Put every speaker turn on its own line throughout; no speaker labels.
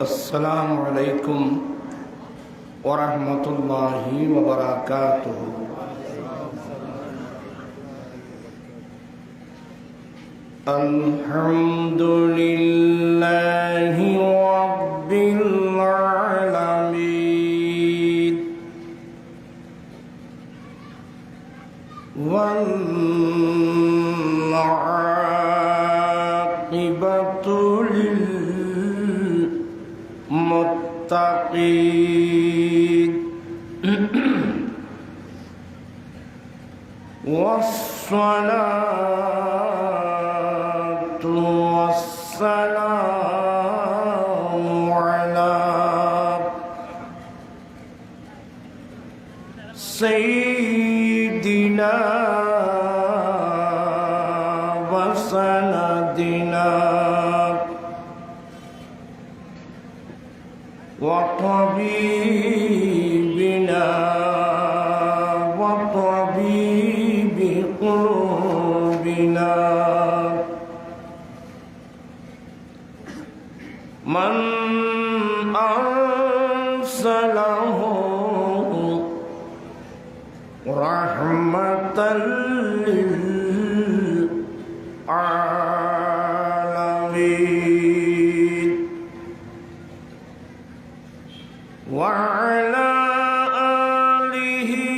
अस्सलामु अलैकुम वरहमतुल्लाहि वबरकातुहू। अल्हम्दुलिल्लाहि रब्बिल आलमीन वल आक़िबतु लिल मुत्तक़ीन वस्सलातु वस्सलामु अला सय्यिदिना व सनदिना व तबीबिना व तबीबि क़ुलूबिना मन अरसलहू रहमतल लिल आलमीन व अला आलिहि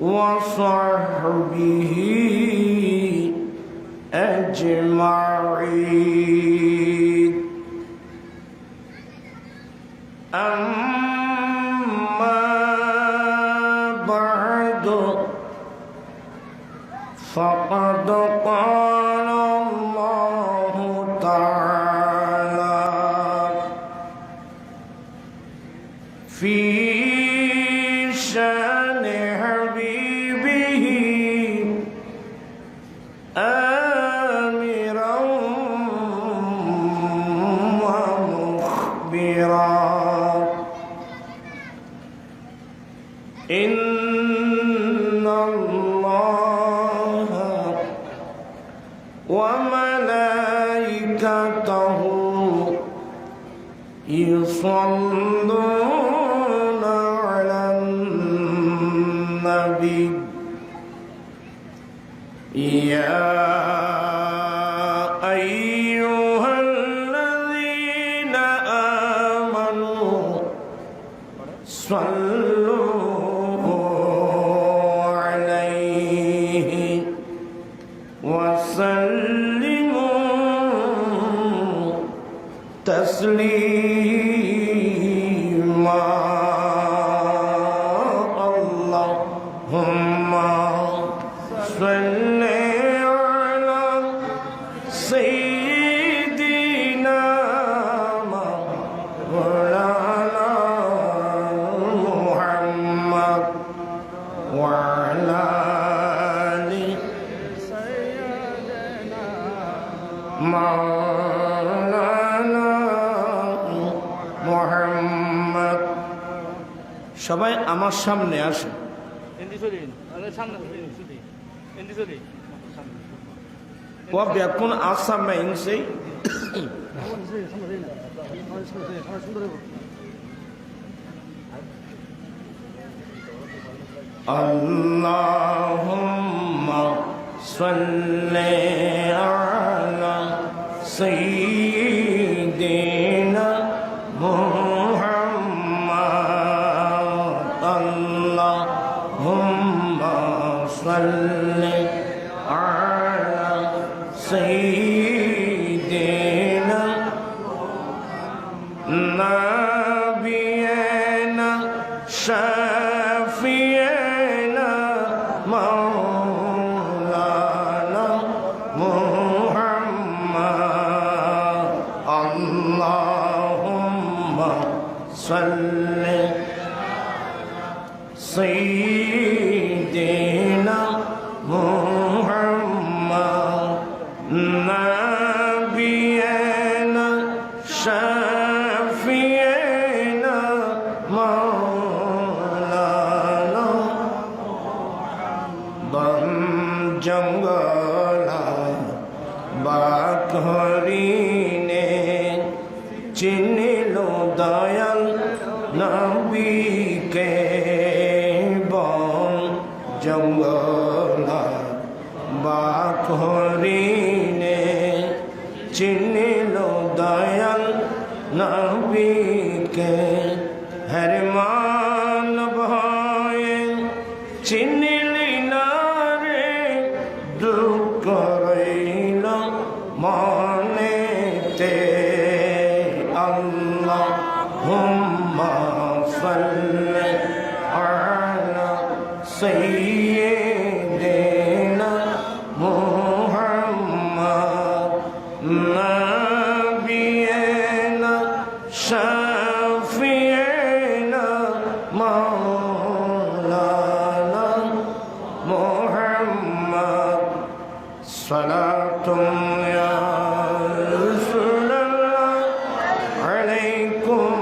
व सहबिहि अजमाईन। अम्मा बअदु फ़क़द क़ाल अल्लाहु तआला फ़ी शानि हबीबिही आमिरन व मुख़बिरन इन्नल्लाहा व मलाइकतहू युसल्लूना अलन नबी या अय्युहल्लज़ीना आमनू सल्लू अलैहि वसल्लिमू तस्लीमा। अल्लाहुम्मा सल्ली अला सय्यिदिना मौलाना मुहम्मद व अला आलि सय्यिदिना मौलाना मुहम्मद। সবাই আমার সামনে আসে। وبيكون أسمى إنسي اللهم صل على سيدنا محمد اللهم صل على سيدنا نبينا شافينا مولانا محمد اللهم صل سيدنا محمد نبينا شافينا مولانا بن جنگلا باکھرین চিনিল দয়াল নবীকে বন জঙ্গল বাখরিনে চিনিল দয়াল নবীকে হর মান ভয়ে চিনিলি না রে দুঃখ রইল মনেতে আল্লাহুম্মা সাল্লি আলা সাইয়্যিদিনা মুহাম্মাদ নাবিয়িনা শাফিয়িনা মাওলানা মুহাম্মাদ সালাতুন ইয়া রাসূলুল্লাহ আলাইকুম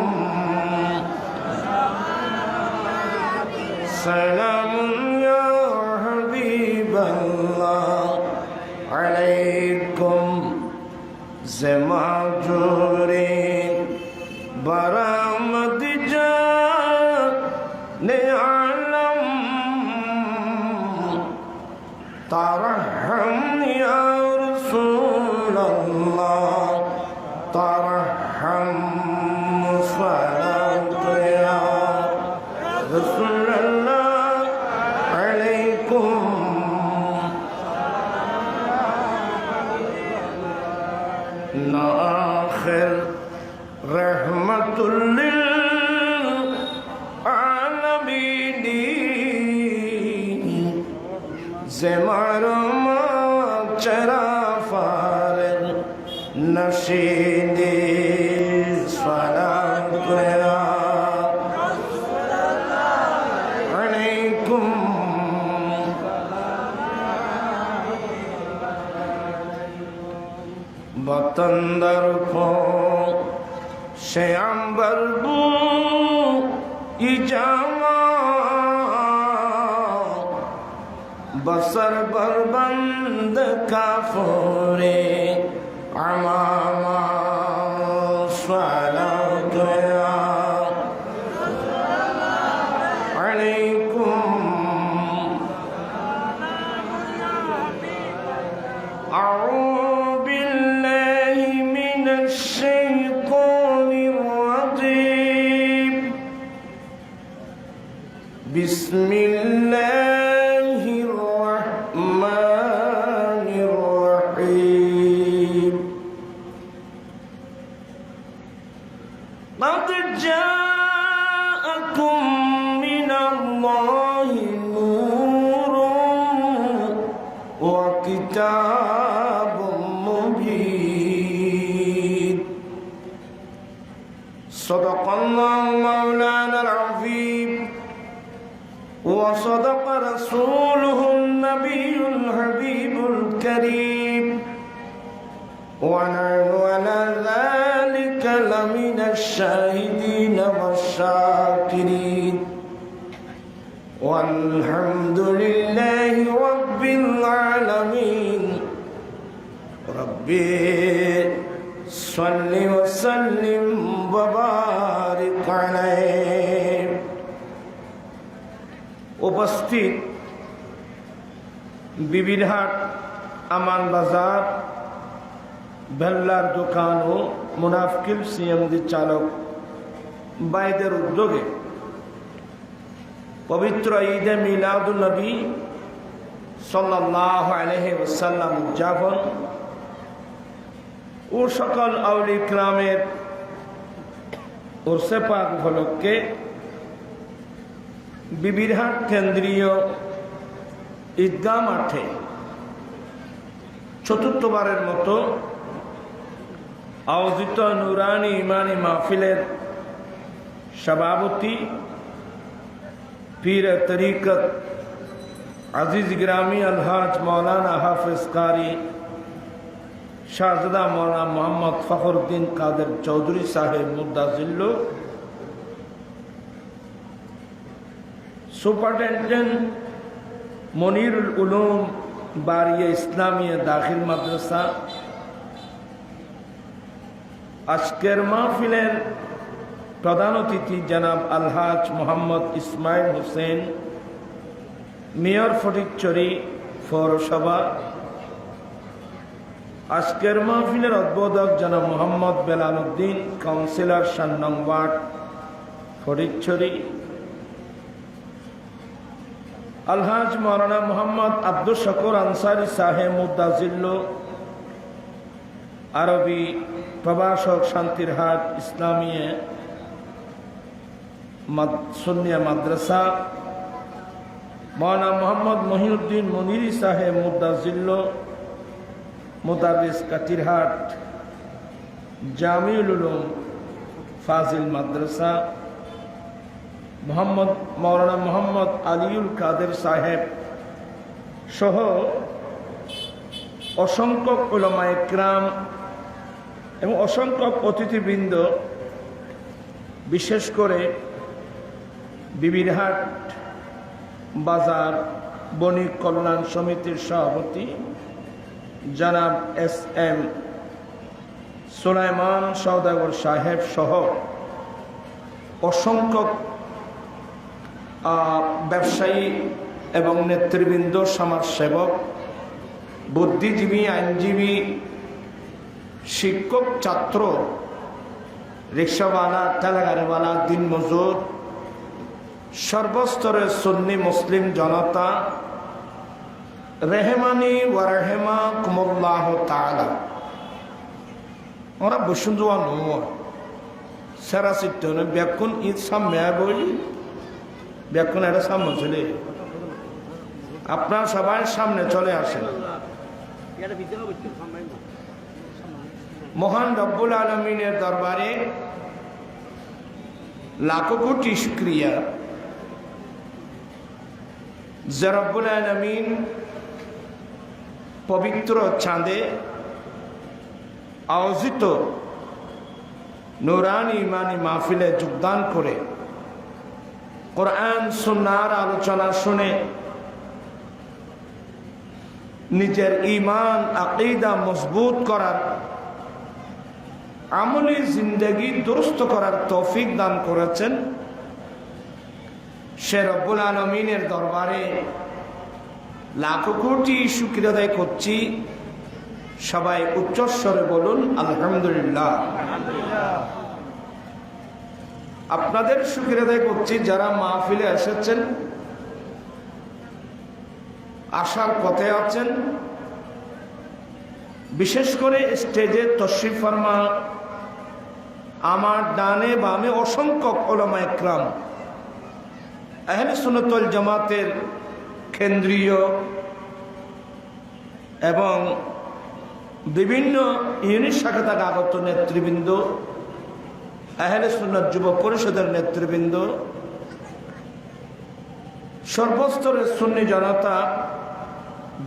সালামুন ইয়া হাবিবাল্লাহ আলাইকুম জমাজুরে বারামত জানে আলম তারহম ইয়া রাসূলুল্লাহ তারহম সালাত ইয়া রাসূলুল্লাহ আলাইকুম নাখির রহমাতুল লিল আলামিন زمرم چرافار نشید صلاة یا علیکم بطندر کو شیامبر بو ایجاما बसर बरबंद काफुरे अमामा सलात या अलैकुम अऊज़ु बिल्लाहि मिनश शैतानिर रजीम बिस्मिल्लाह قد جاءكم من الله نور وكتاب مبين صدق الله مولانا العظيم وصدق رسوله النبي الحبيب الكريم ونحن على ذلك لمن الشاهدين والشاكرين والحمد لله رب العالمين ربي صل وسلم وبارك عليه উপস্থিত বিবিরহাট আমান বাজার বেল্লার দোকান ও মুনাফকিল সিএমডি চালক ভাইদের উদ্যোগে পবিত্র ঈদে মিলাদুন নবী সাল্লাল্লাহু আলাইহি ওয়াসাল্লাম উদযাপন ও সকল আউলি কিরামের উরসে পাক উপলক্ষে বিবিরহাট কেন্দ্রীয় ঈদগাহ মাঠে চতুর্থবারের মতো আয়োজিত নুরানি ইমানি মাহফিলের সভাপতি পীর তরিকত আজিজ গ্রামী আলহাজ মৌলানা হাফিজ কারি শাহজাদা মৌলানা মোহাম্মদ ফখরুদ্দিন কাদের চৌধুরী সাহেব মুদ্দাজিল্লু সুপারিনটেন্ডেন্ট মনিরুল উলুম বারিয়া ইসলামিয়া দাখিল মাদ্রাসা আজকের মাহফিলের প্রধান অতিথি জনাব আলহাজ মোহাম্মদ ইসমাইল হোসেন, মেয়র ফটিকছড়ি পৌরসভা। আজকের মাহফিলের উদ্বোধক জনাব মোহাম্মদ বেলাল উদ্দিন, কাউন্সিলর ৭ নং ওয়ার্ড ফটিকছড়ি। আলহাজ মৌলানা মোহাম্মদ আব্দুল শকুর আনসারী সাহেব মুদ্দাজিল্ল, আরবি প্রভাষক, শান্তিরহাট ইসলামিয়া সুন্নিয়া মাদ্রাসা। মৌলানা মোহাম্মদ মহিউদ্দিন মনিরি সাহেব মুদ্দাজিল্ল, মুদারিস কাতিরহাট জামিউল উলুম ফাজিল মাদ্রাসা। মৌলানা মোহাম্মদ আলিউল কাদের সাহেব সহ অসংখ্য উলামায়ে কিরাম এবং অসংখ্য অতিথিবৃন্দ, বিশেষ করে বিবিরহাট বাজার বণিক কল্যাণ সমিতির সভাপতি জনাব SM সুলাইমান সওদাগর সাহেব সহ অসংখ্য ব্যবসায়ী এবং নেতৃবৃন্দ, সমাজসেবক, বুদ্ধিজীবী, আইনজীবী, শিক্ষক, ছাত্র, রিক্সাওয়ালা, ঠেলাগাড়িওয়ালা, দিনমজুর, সর্বস্তরের সুন্নি মুসলিম জনতা, রেহমানি ওয়া রাহিমাকুমুল্লাহ তাআলা। ওরা বসুন্ধুয়া নো সেরা সিদ্ধ ব্যাকুন ঈদ সামনে বলি ব্যাকুন এটা সামনে চলে, আপনার সবাই সামনে চলে আসেন। মহান রব্বুল আলমিনের দরবারে লাখো কোটি শুকরিয়া যে রব্বুল আলমিন পবিত্র চাঁদে আয়োজিত নুরানি ইমানি মাহফিলে যোগদান করে কোরআন সুন্নাহর আলোচনা শুনে নিজের ঈমান আকীদা মজবুত করার, আমলি জিন্দেগি দুরুস্ত করার তৌফিক দান করেছেন, সে রব্বুল আলমিনের দরবারে লাখো কোটি শুকরিয়া আদায় করছি। সবাই উচ্চস্বরে বলুন আলহামদুলিল্লাহ। আপনাদের শুকরিয়া আদায় করছি যারা মাহফিলে এসেছেন, আসার পথে আছেন, বিশেষ করে স্টেজে তশরিফ ফরমা আমার ডানে বামে অসংখ্য উলামায়ে কিরাম, আহলে সুন্নাত ওয়াল জামাতের কেন্দ্রীয় এবং বিভিন্ন ইউনিট শাখা থেকে আগত নেতৃবৃন্দ, আহলে সুন্নাত যুব পরিষদের নেতৃবৃন্দ, সর্বস্তরের সুন্নি জনতা,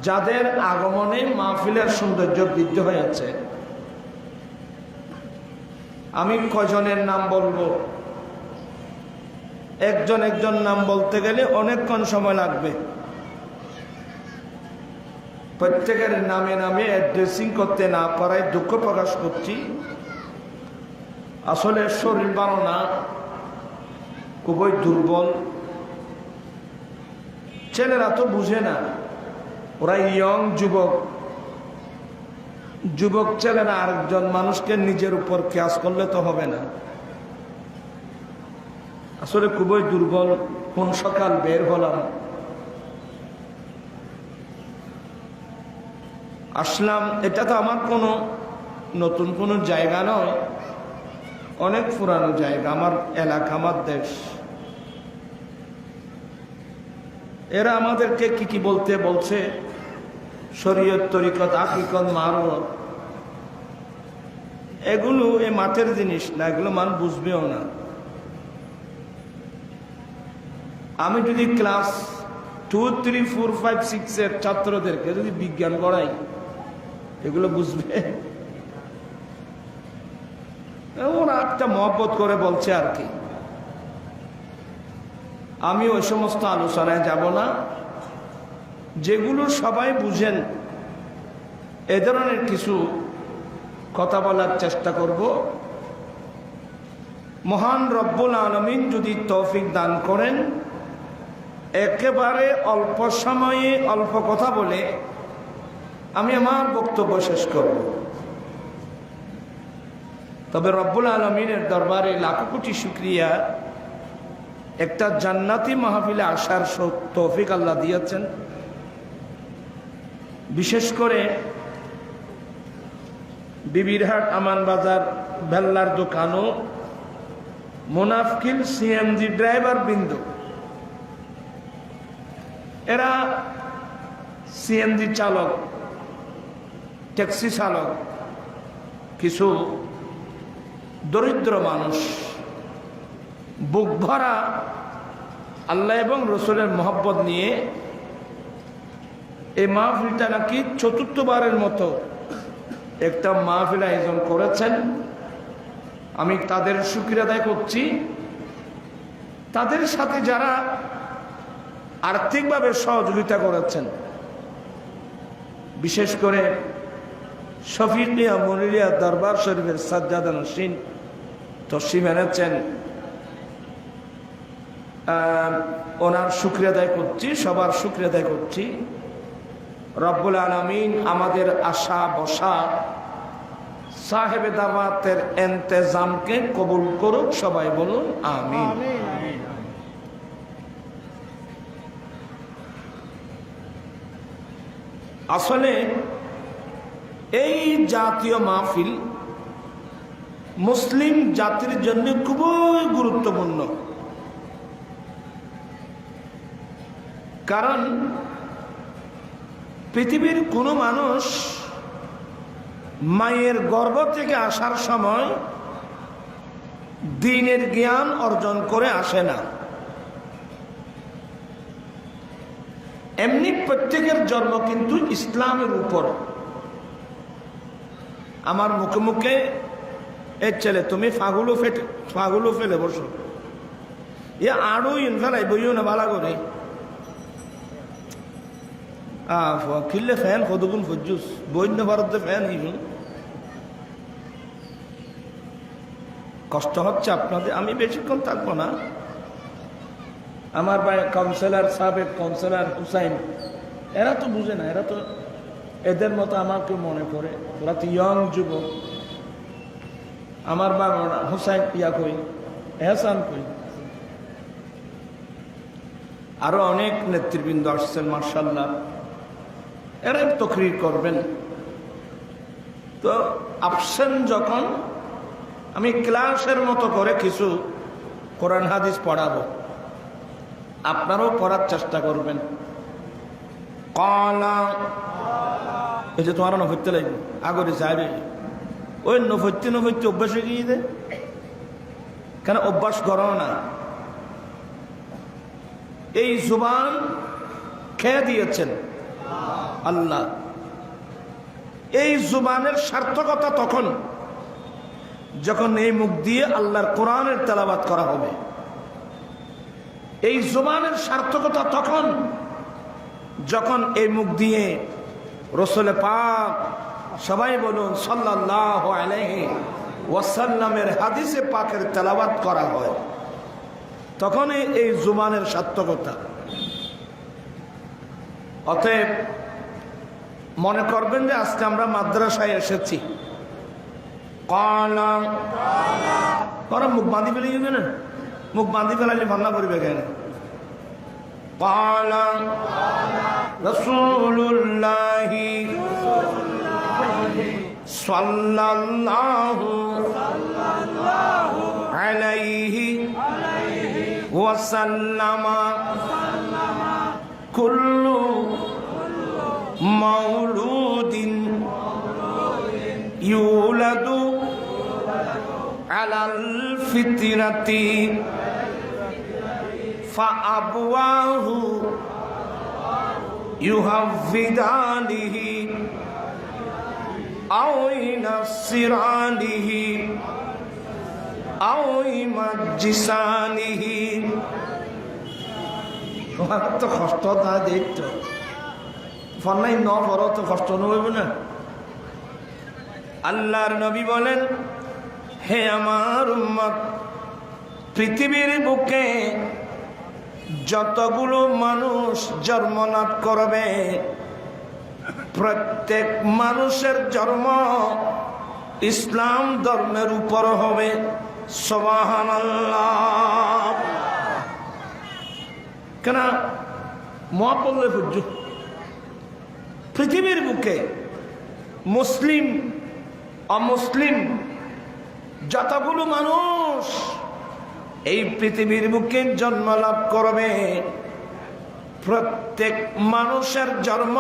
যাদের আগমনে মাহফিলের সৌন্দর্য বৃদ্ধি হয়েছে। আমি কয়জনের নাম বলবো, একজন একজন নাম বলতে গেলে অনেকক্ষণ সময় লাগবে। প্রত্যেকের নামে নামে অ্যাড্রেসিং করতে না পারায় দুঃখ প্রকাশ করছি। আসলে শরীর ভালো না, খুবই দুর্বল। ছেলেরা তো বুঝে না, ওরা ইয়ং যুবক ছেলেরা আরেকজন মানুষকে নিজের উপর কেয়াস করলে তো হবে না। আসলে খুবই দুর্বল। কোন সকাল বের হলাম, আসলাম। এটা তো আমার কোনো নতুন কোনো জায়গা নয়, অনেক পুরানো জায়গা, আমার এলাকা, আমার দেশ। এরা আমাদেরকে কি কি বলছে, শরীয়ত, তরিকত, হাকিকত, মারফত, এগুলো এই মাঠের জিনিস না, এগুলো মান বুঝবেও না। আমি যদি ক্লাস 2, 3, 4, 5, 6 এর ছাত্রদেরকে যদি বিজ্ঞান পড়াই, এগুলো বুঝবে? ওরা একটা মহব্বত করে বলছে আর কি। আমি ওই সমস্ত আলোচনায় যাব না, যেগুলো সবাই বুঝেন এ ধরনের কিছু কথা বলার চেষ্টা করব। মহান রব্বুল আলামিন যদি তৌফিক দান করেন, একেবারে অল্প সময়ে অল্প কথা বলে আমি আমার বক্তব্য শেষ করব। তবে রব্বুল আলামিনের দরবারে লাখো কোটি শুকরিয়া, একটা জান্নাতি মাহফিলে আসার তৌফিক আল্লাহ দিয়েছেন। বিশেষ করে বিবিরহাট, আমান বাজার, বেল্লার দোকানও মুনাফকিল সিএনজি ড্রাইভার বিন্দু, এরা সিএনজি চালক, ট্যাক্সি চালক, কিছু দরিদ্র মানুষ বুক ভরা আল্লাহ এবং রসুলের মহব্বত নিয়ে এই মাহফিলটা নাকি চতুর্থবারের মতো একটা মাহফিল আয়োজন করেছেন। আমি তাদের শুকরিয়া আদায় করছি। তাদের সাথে যারা আর্থিকভাবে সহযোগিতা করেছেন, বিশেষ করে শফিকিয়া মনিরিয়া দরবার শরীফের সাজ্জাদা নসীন তসলিম এনেছেন, ওনার শুকরিয়া আদায় করছি, সবার শুকরিয়া আদায় করছি। রব্বুল আলামিন আমাদের আশা বসা সাহেবে দাওয়াতের ইন্তেজামকে কবুল করুক, সবাই বলুন আমিন। আসলে এই জাতীয় মাহফিল মুসলিম জাতির জন্য খুবই গুরুত্বপূর্ণ। কারণ পৃথিবীর কোনো মানুষ মায়ের গর্ভ থেকে আসার সময় দ্বীনের জ্ঞান অর্জন করে আসে না। এমনি প্রত্যেকের জন্ম কিন্তু ইসলামের উপর। আমার মুখে মুখে এ ছেলে তুমি ফাগুলো ফেলে বসো, এ আরো ইনফেলাই বইও না বালা করে খিললে ফ্যান কতগুণ ফজুস বৈন্য ভারতে ফ্যান হিসুন। কষ্ট হচ্ছে আপনাদের, আমি বেশিক্ষণ থাকবো না। আমার ভাই কাউন্সিলর, সাবেক কাউন্সিলর হুসাইন, এরা তো বুঝে না, এরা তো এদের মতো আমাকে মনে করে, ওরা তো ইয়ং যুবক। আমার বাবা হুসাইন ইয়া কই, এহসান কই, আরো অনেক নেতৃবৃন্দ আসছেন মাশাআল্লাহ, এরা তকরির করবেন। তো আপসেন যখন আমি ক্লাসের মতো করে কিছু কোরআন হাদিস পড়াবো, আপনারাও পড়ার চেষ্টা করবেন। কলা এই যে তোমার নফরতে লাগবে আগরে যাবে, ওই নফরতে অভ্যাস হয়ে গিয়ে দে, কেন অভ্যাস করো না। এই জুবান খেয়ে দিয়েছেন আল্লাহ। এই জুবানের সার্থকতা তখন যখন এই মুখ দিয়ে আল্লাহর কোরআনের তেলাওয়াত করা হবে। এই জুবানের সার্থকতা তখন যখন এই মুখ দিয়ে রসুল পাক, সবাই বলুন সাল্লাল্লাহু আলাইহি ওয়াসাল্লামের হাদিসে পাকের তেলাওয়াত করা হয়, তখনই এই জুবানের সার্থকতা। অতএব মনে করবেন যে আজকে আমরা মাদ্রাসায় এসেছি। কলা মুখ বাঁধি ফেলে গেছে না, মুখ বাঁধি ফেলাইলে ভান্না করবে কেন। কলা রাসূলুল্লাহি সাল্লাল্লাহু আলাইহি ওয়াসাল্লামা কুল্লু মাউলুদিন ইউলাদু আলাল ফিতরাতি ফাআবওয়াহু ইউহাফিদানিহি আও ইউনাসসিরানিহি আও ইউমাজ্জিসানিহি। তোমার তো কষ্ট না দেখত ফন্নাই ন পড়ো তো কষ্ট নহইব না। আল্লাহর নবী বলেন, হে আমার উম্মত, পৃথিবীর বুকে যতগুলো মানুষ জন্ম লাভ করবে প্রত্যেক মানুষের জন্ম ইসলাম ধর্মের উপর হবে। সুবহানাল্লাহ। কেন মহাপল্লে পূজ্য পৃথিবীর বুকে মুসলিম অমুসলিম যতগুলো মানুষ এই পৃথিবীর বুকে জন্ম লাভ করবে প্রত্যেক মানুষের জন্ম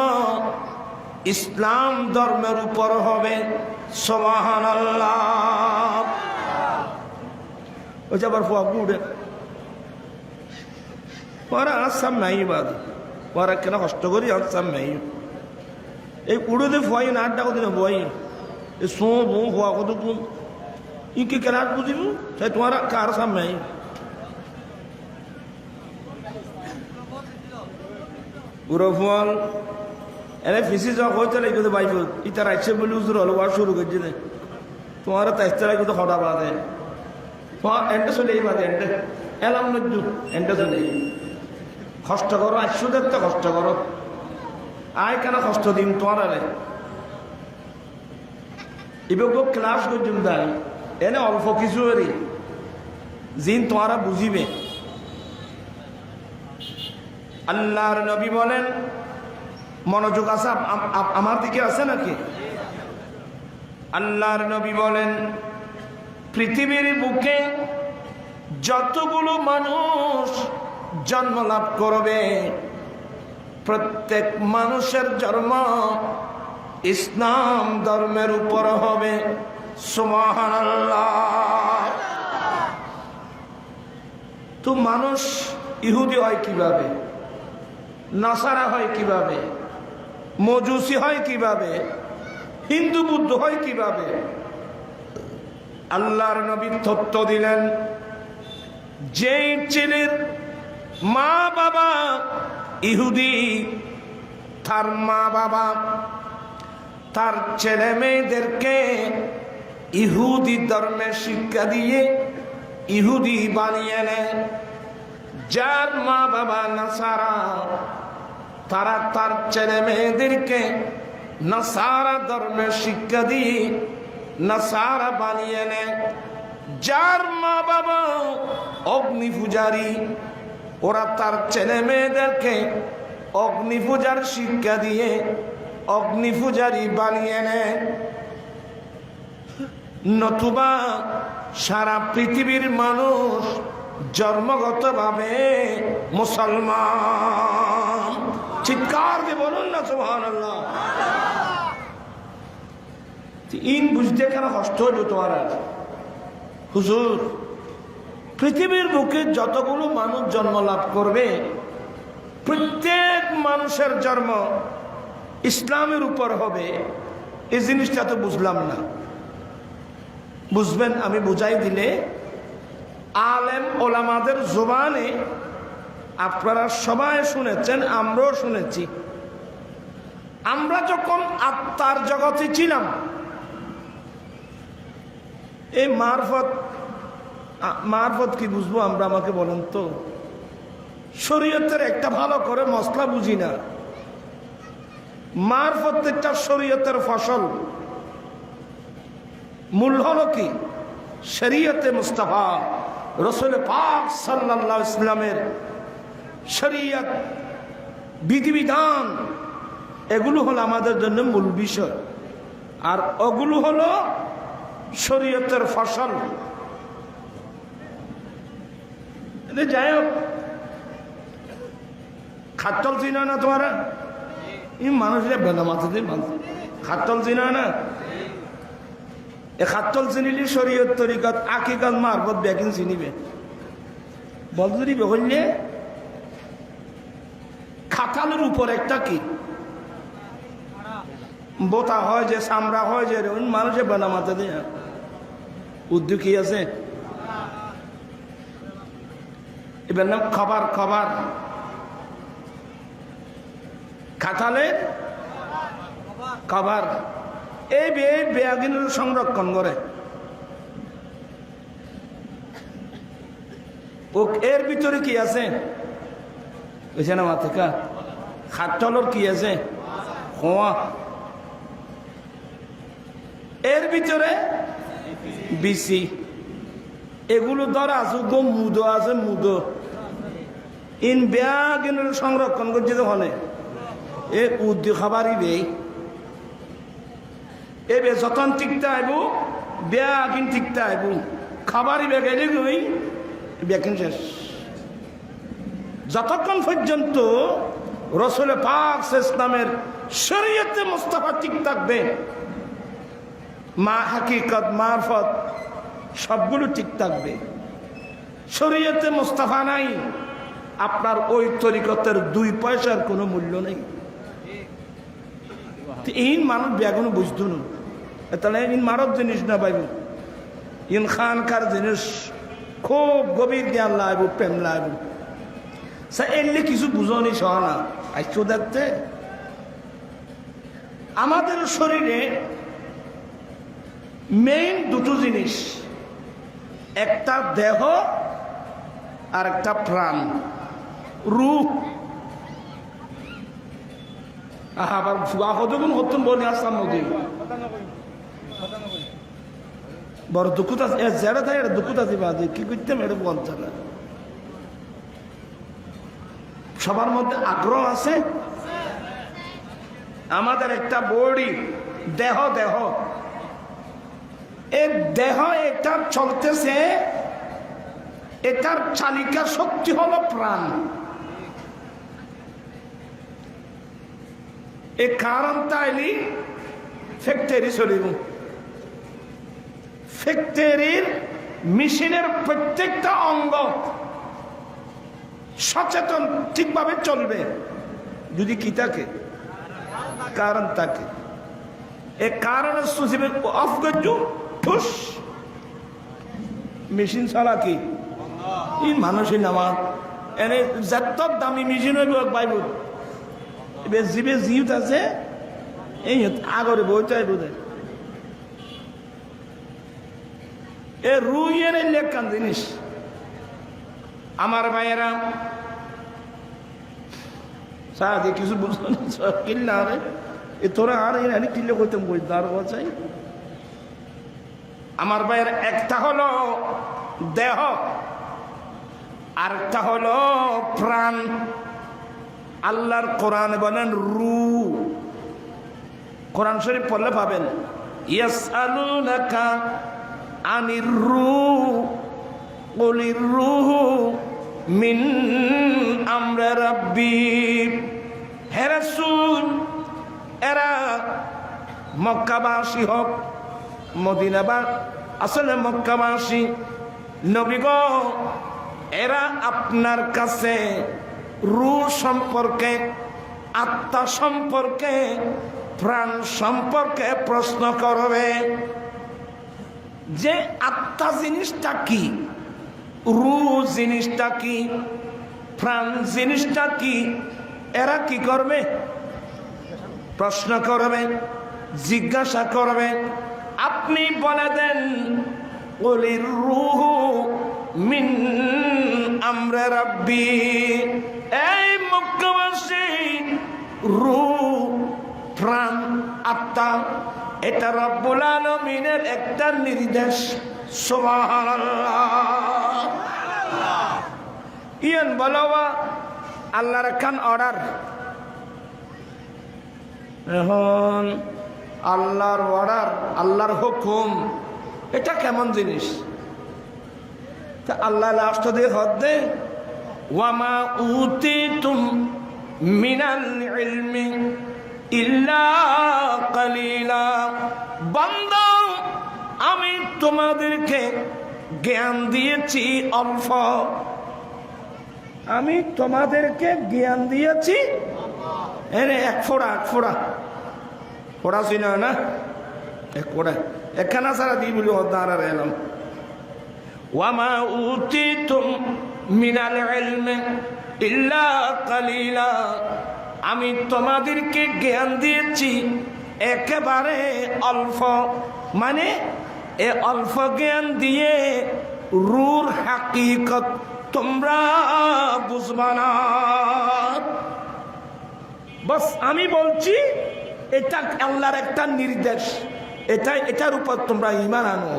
ইসলাম ধর্মের উপর হবে। সুবহানাল্লাহ। ওই যে আবার ফুয়াগুড়ে ওরা আসাম নাই বাদ ওরা কেন কষ্ট করি আসাম নাই এই উড়োতে ফুয়াই না আড্ডা কদিন বই এই শো বউ ফুয়া কত কোন ইকে কেন আট বুঝিব তাই তোমার কার সামনে পুরো ফল এনে ফিসি যাওয়া হইতে লাগবে বাইফ ইটা রাইছে বলে উজুর হলো আর শুরু করছে না তোমার তাইতে লাগবে তো হঠাৎ বাদে তোমার এন্টা চলে এই বাদে এন্টা এলাম নজু এন্টা চলে কষ্ট করো আইসো দেখতে কষ্ট করো আয় কেন কষ্ট দিন তোমার আরে এবার ক্লাস করছুন তাই এনে অল্প কিছু জিন তোমারা বুঝিবে। আল্লাহর নবী বলেন, মনোযোগ আছে আমার দিকে আছে নাকি? আল্লাহর নবী বলেন, পৃথিবীর বুকে যতগুলো মানুষ জন্ম লাভ করবে প্রত্যেক মানুষের জন্ম ইসলাম ধর্মের উপর হবে। সুবহানাল্লাহ। তো মানুষ ইহুদি হয় কিভাবে, নাসারা হয় কিভাবে, মজুসি হয় কিভাবে, হিন্দু বুদ্ধ হয় কিভাবে? আল্লাহর নবী তথ্য দিলেন, যেই ছেলের মা বাবা ইহুদি তার মা বাবা তার ছেলে মেয়েদেরকে ইহুদি ধর্মের শিক্ষা দিয়ে ইহুদি বানিয়ে নেয়। যার মা বাবা নাসারা তারা তার ছেলে মেয়েদেরকে নাসারা ধর্মের শিক্ষা দিয়ে নাসারা বানিয়ে নেয়। যার মা বাবা অগ্নি পূজারী ওরা তার ছেলে মেয়েদেরকে অগ্নি পূজার শিক্ষা দিয়ে অগ্নি পূজারী বানিয়ে নেয়। নতুবা সারা পৃথিবীর মানুষ জন্মগতভাবে মুসলমান। চিৎকার দিয়ে বলুন না সুবহানাল্লাহ। ইন বুঝতে কেন কষ্ট হইল তোমার? হুজুর, পৃথিবীর বুকে যতগুলো মানুষ জন্ম লাভ করবে প্রত্যেক মানুষের জন্ম ইসলামের উপর হবে, এই জিনিসটা তো বুঝলাম না। বুঝবেন, আমি বুঝাই দিলে আলেম ওলামাদের জবানে আপনারা সবাই শুনেছেন, আমরাও শুনেছি। আমরা যখন আত্মার জগতে ছিলাম, এই মারফত কি বুঝবো আমরা? আমাকে বলেন তো। শরীয়তের একটা ভালো করে মশলা বুঝি না। মারফত একটা শরীয়তের ফসল। মূল হলো কি? শরীয়তে মুস্তাফা রাসূল পাক সাল্লাল্লাহু আলাইহি ওয়াসাল্লামের শরীয়ত, বিধিবিধান, এগুলো হলো আমাদের জন্য মূল বিষয়। আর ওগুলো হলো শরীয়তের ফসল। যাই হোক, খাটল চিনা না তোমারা? এই মানুষের বেলা মাথাতে খাটল চিনা না? এ খাটল চিনিলে শরীয়ত তরিকত আকিকাত মারফত ব্যাকিং চিনিবে। বলতে বললে খাতালের উপর একটা কি বোতা হয়, যে চামড়া হয়, যে মানুষের বেলা মাথা দিয়ে উদ্যোগ কি আছে? এবার নাম খাবার খাবার খাতালে খাবার। এই বেয়াগিনের সংরক্ষণ করে। ও এর ভিতরে কি আছে বুঝছে না মাথা খাটলর কি আছে খোয়া এর ভিতরে বিসি এগুলো ধরা আছে মুদো আছে মুদো ইন ব্যাগ সংরক্ষণ করছে যখন এ উদ্দি খাবারই দেই এ বে যতন টিকতে আইব ব্যাগ ইন টিকতে আইব খাবারই ব্যাগ এলে গই ব্যাগিন শেষ যতক্ষণ পর্যন্ত রসুল পাক ইসলামের শরীয়তে মুস্তাফা ঠিক থাকবে মা হাকিকত মারফত সবগুলো ঠিক থাকবে শরীয়তে মুস্তাফা নাই আপনার ওই তরিকতের 2 পয়সার কোনো মূল্য নেই ইন মানুষ বেগুন বুঝতো না তাহলে ইন মারব জিনিস না পাইব ইন খানকার জিনিস খুব গভীর জ্ঞান লাগব প্রেম লাগব এলে কিছু বুঝনি সহ না আইসো দেখতে আমাদের শরীরে মেইন দুটো জিনিস একটা দেহ আর একটা প্রাণ রূহ আবার কতক্ষণ হতুন বলি আসলাম নদী বড় দুঃখত আছে যারা থাকে এটা দুঃখত আছে বাদে কি করতাম এটা বলছে না সবার মধ্যে আগ্রহ আছে আমাদের একটা বডি দেহ দেহ এই দেহ এটা চলতেছে এটার চালিকা শক্তি হলো প্রাণ এই কারণ তাইলি ফ্যাক্টরি চলিব ফ্যাক্টরির মেশিনের প্রত্যেকটা অঙ্গ সচেতন ঠিকভাবে চলবে যদি কি থাকে কারণ থাকে এই কারণের সুযোগে অফ করছু ঠুস মেশিন ছাড়া কি এই মানুষের নামাজ এনে যত দামি মেশিন হইব পাইব জিবে জিউত আছে এই আগরে বইটাই বোধ এ রুইয়ের লেখান জিনিস আমার ভাইয়েরা সাহায্যে কিছু বুঝলো না কিল্লা রে এ তোরা আর এনে কিল্লে করতাম বই দাঁড় চাই আমার ভাইয়ের একটা হলো দেহ আরেকটা হলো প্রাণ আল্লাহর কোরআন বলেন রু কোরআন শরীফ পড়লে পাবেন ইয়াসআলুনাকা আনির রূহ কুলির রূহু মিন আমরি রাব্বি হে রাসূল এরা মক্কাবাসী হোক মদিনাবাসী আসলে মক্কাবাসী নবী গো এরা আপনার কাছে রূহ সম্পর্কে আত্মা সম্পর্কে প্রাণ সম্পর্কে প্রশ্ন করবে যে আত্মা জিনিসটা কি রূহ জিনিসটা কি প্রাণ জিনিসটা কি এরা কি করবে প্রশ্ন করবে জিজ্ঞাসা করবে আপনি বলে দেন কুলির রূহু মিন আমরি রাব্বি এই মক্কাবাসী রূহ প্রাণ আত্মা এটা রব্বুল আলামিনের একটা নির্দেশ সুবহানাল্লাহ ইয়ান বলবা আল্লাহর খান অর্ডার এখন আল্লাহর অর্ডার আল্লাহর হুকুম এটা কেমন জিনিস তা আল্লাহ লাস্ট দিয়ে হদ্দে ওয়ামা উতিতুম মিনাল ইলমি ইল্লা কালিলা বান্দা আমি তোমাদেরকে জ্ঞান দিয়েছি অল্প আমি তোমাদেরকে জ্ঞান দিয়েছি এনে এক ফোড়া ফোড়া ছিল না এক ফোড়া একখানা সারা দিই বলি দাঁড়া এলাম ওয়ামা উতিতুম মিনাল ইলমি ইল্লা কালিলা আমি তোমাদেরকে জ্ঞান দিয়েছি একেবারে অল্প মানে এ অল্প জ্ঞান দিয়ে রূর হাকিকত তোমরা বুঝবা না। বাস আমি বলছি এটা আল্লাহর একটা নির্দেশ, এটার উপর তোমরা ঈমান আনো।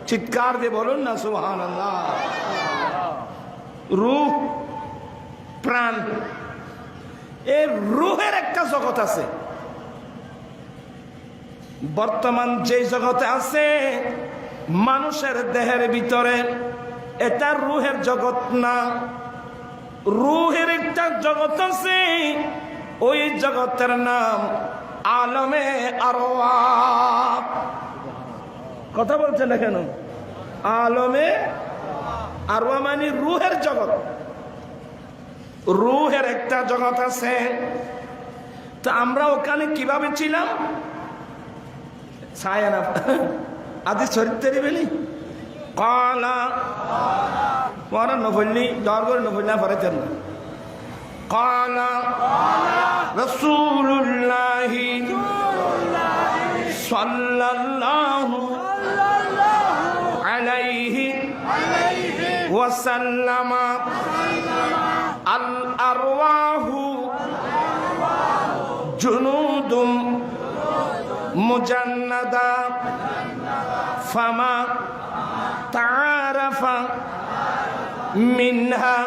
চিৎকার দিয়ে বলুন না সুবহানাল্লাহ। রূহ, প্রাণ, এই রূহের একটা জগৎ আছে। বর্তমান যে জগতে আছে মানুষের দেহের ভিতরে, এটা রূহের জগৎ না। রূহের একটা জগৎ আছে, ওই জগতের নাম আলমে আরওয়াহ। কথা বলছেন না কেন? আলমে আরওয়াহ মানে রূহের জগৎ। রূহের একটা জগৎ আছে। তো আমরা ওখানে কিভাবে ছিলাম? ছায়া আদি চরিত্রে বলি কালা পরে নফলি দর করে নফলি পড়েছেন না। কালা রাসূলুল্লাহি সাল্লাল্লাহু আলাইহি ওয়াসাল্লাম আল আরওয়াহু জুনুদুম মুজান্নাদা ফামা তাআরাফা মিনহা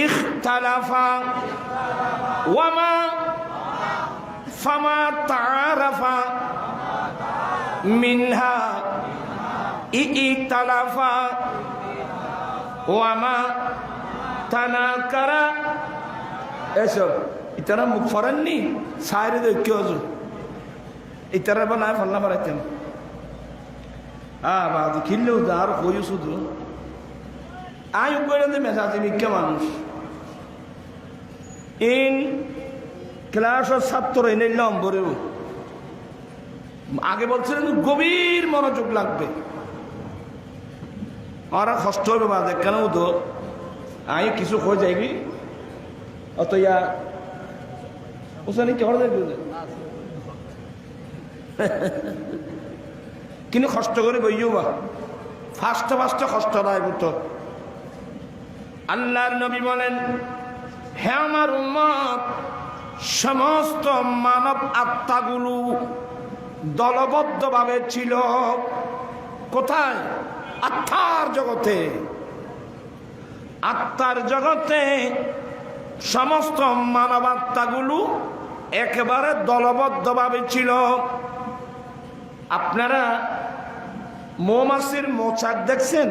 ইখতালাফা ওয়ামা ফামা তাআরাফা মিনহা ইখতালাফা ওয়ামা তানাকারা। এসব ইতারা মুখ ফরেননি সাইরে দেখি হজুর ইতারা বানায় ফল্লা পারাইতেন। বাদু কিনলেও আর হইও শুধু আই করেন মেজাজি মিক্কা মানুষ ইন ক্লাসের ছাত্র এনে নম্বরেও আগে বলছিলেন গভীর মনোযোগ লাগবে। ওরা কষ্ট হবে বাদে কেন তো আই কিছু হয়ে যাইবি অত ইয়া ওখানে কি হয়ে যাবে কিন্তু কষ্ট করে বইও বা ফার্স্টে ফার্স্টে কষ্ট নয় তো। আল্লাহর নবী বলেন, হে আমার উম্মত, সমস্ত মানব আত্মাগুলো দলবদ্ধভাবে ছিল। কোথায়? আত্মার জগতে। আত্মার জগতে সমস্ত মানব আত্মাগুলো একেবারে দলবদ্ধভাবে ছিল। আপনারা মৌমাছির মৌচাক দেখছেন?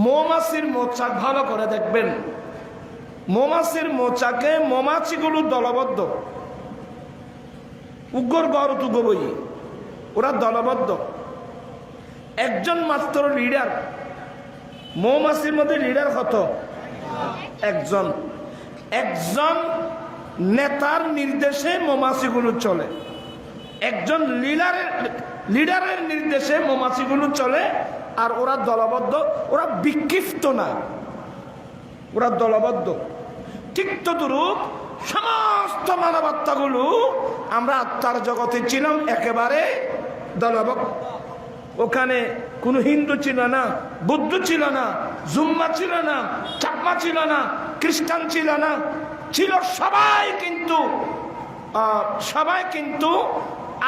মৌমাছির মৌচাক ভালো করে দেখবেন। মৌমাছির মৌচাকে মৌমাছিগুলো দলবদ্ধ। উগ্র গড় তুগবই ওরা দলবদ্ধ। একজন মাত্র লিডার। মৌমাছির মধ্যে লিডার কত? একজন। একজন নেতার নির্দেশে মৌমাছিগুলো চলে। একজন লিডারের নির্দেশে মৌমাছিগুলো চলে। আর ওরা দলবদ্ধ, ওরা বিক্ষিপ্ত না, ওরা দলবদ্ধ। ঠিক তদ্রূপ সমস্ত মানবাত্মাগুলো আমরা আত্মার জগতে ছিলাম একেবারে দলবদ্ধ। ওখানে কোনো হিন্দু ছিল না, বৌদ্ধ ছিল না, জুম্মা ছিল না, চাকমা ছিল না, খ্রিস্টান ছিল না, ছিল সবাই কিন্তু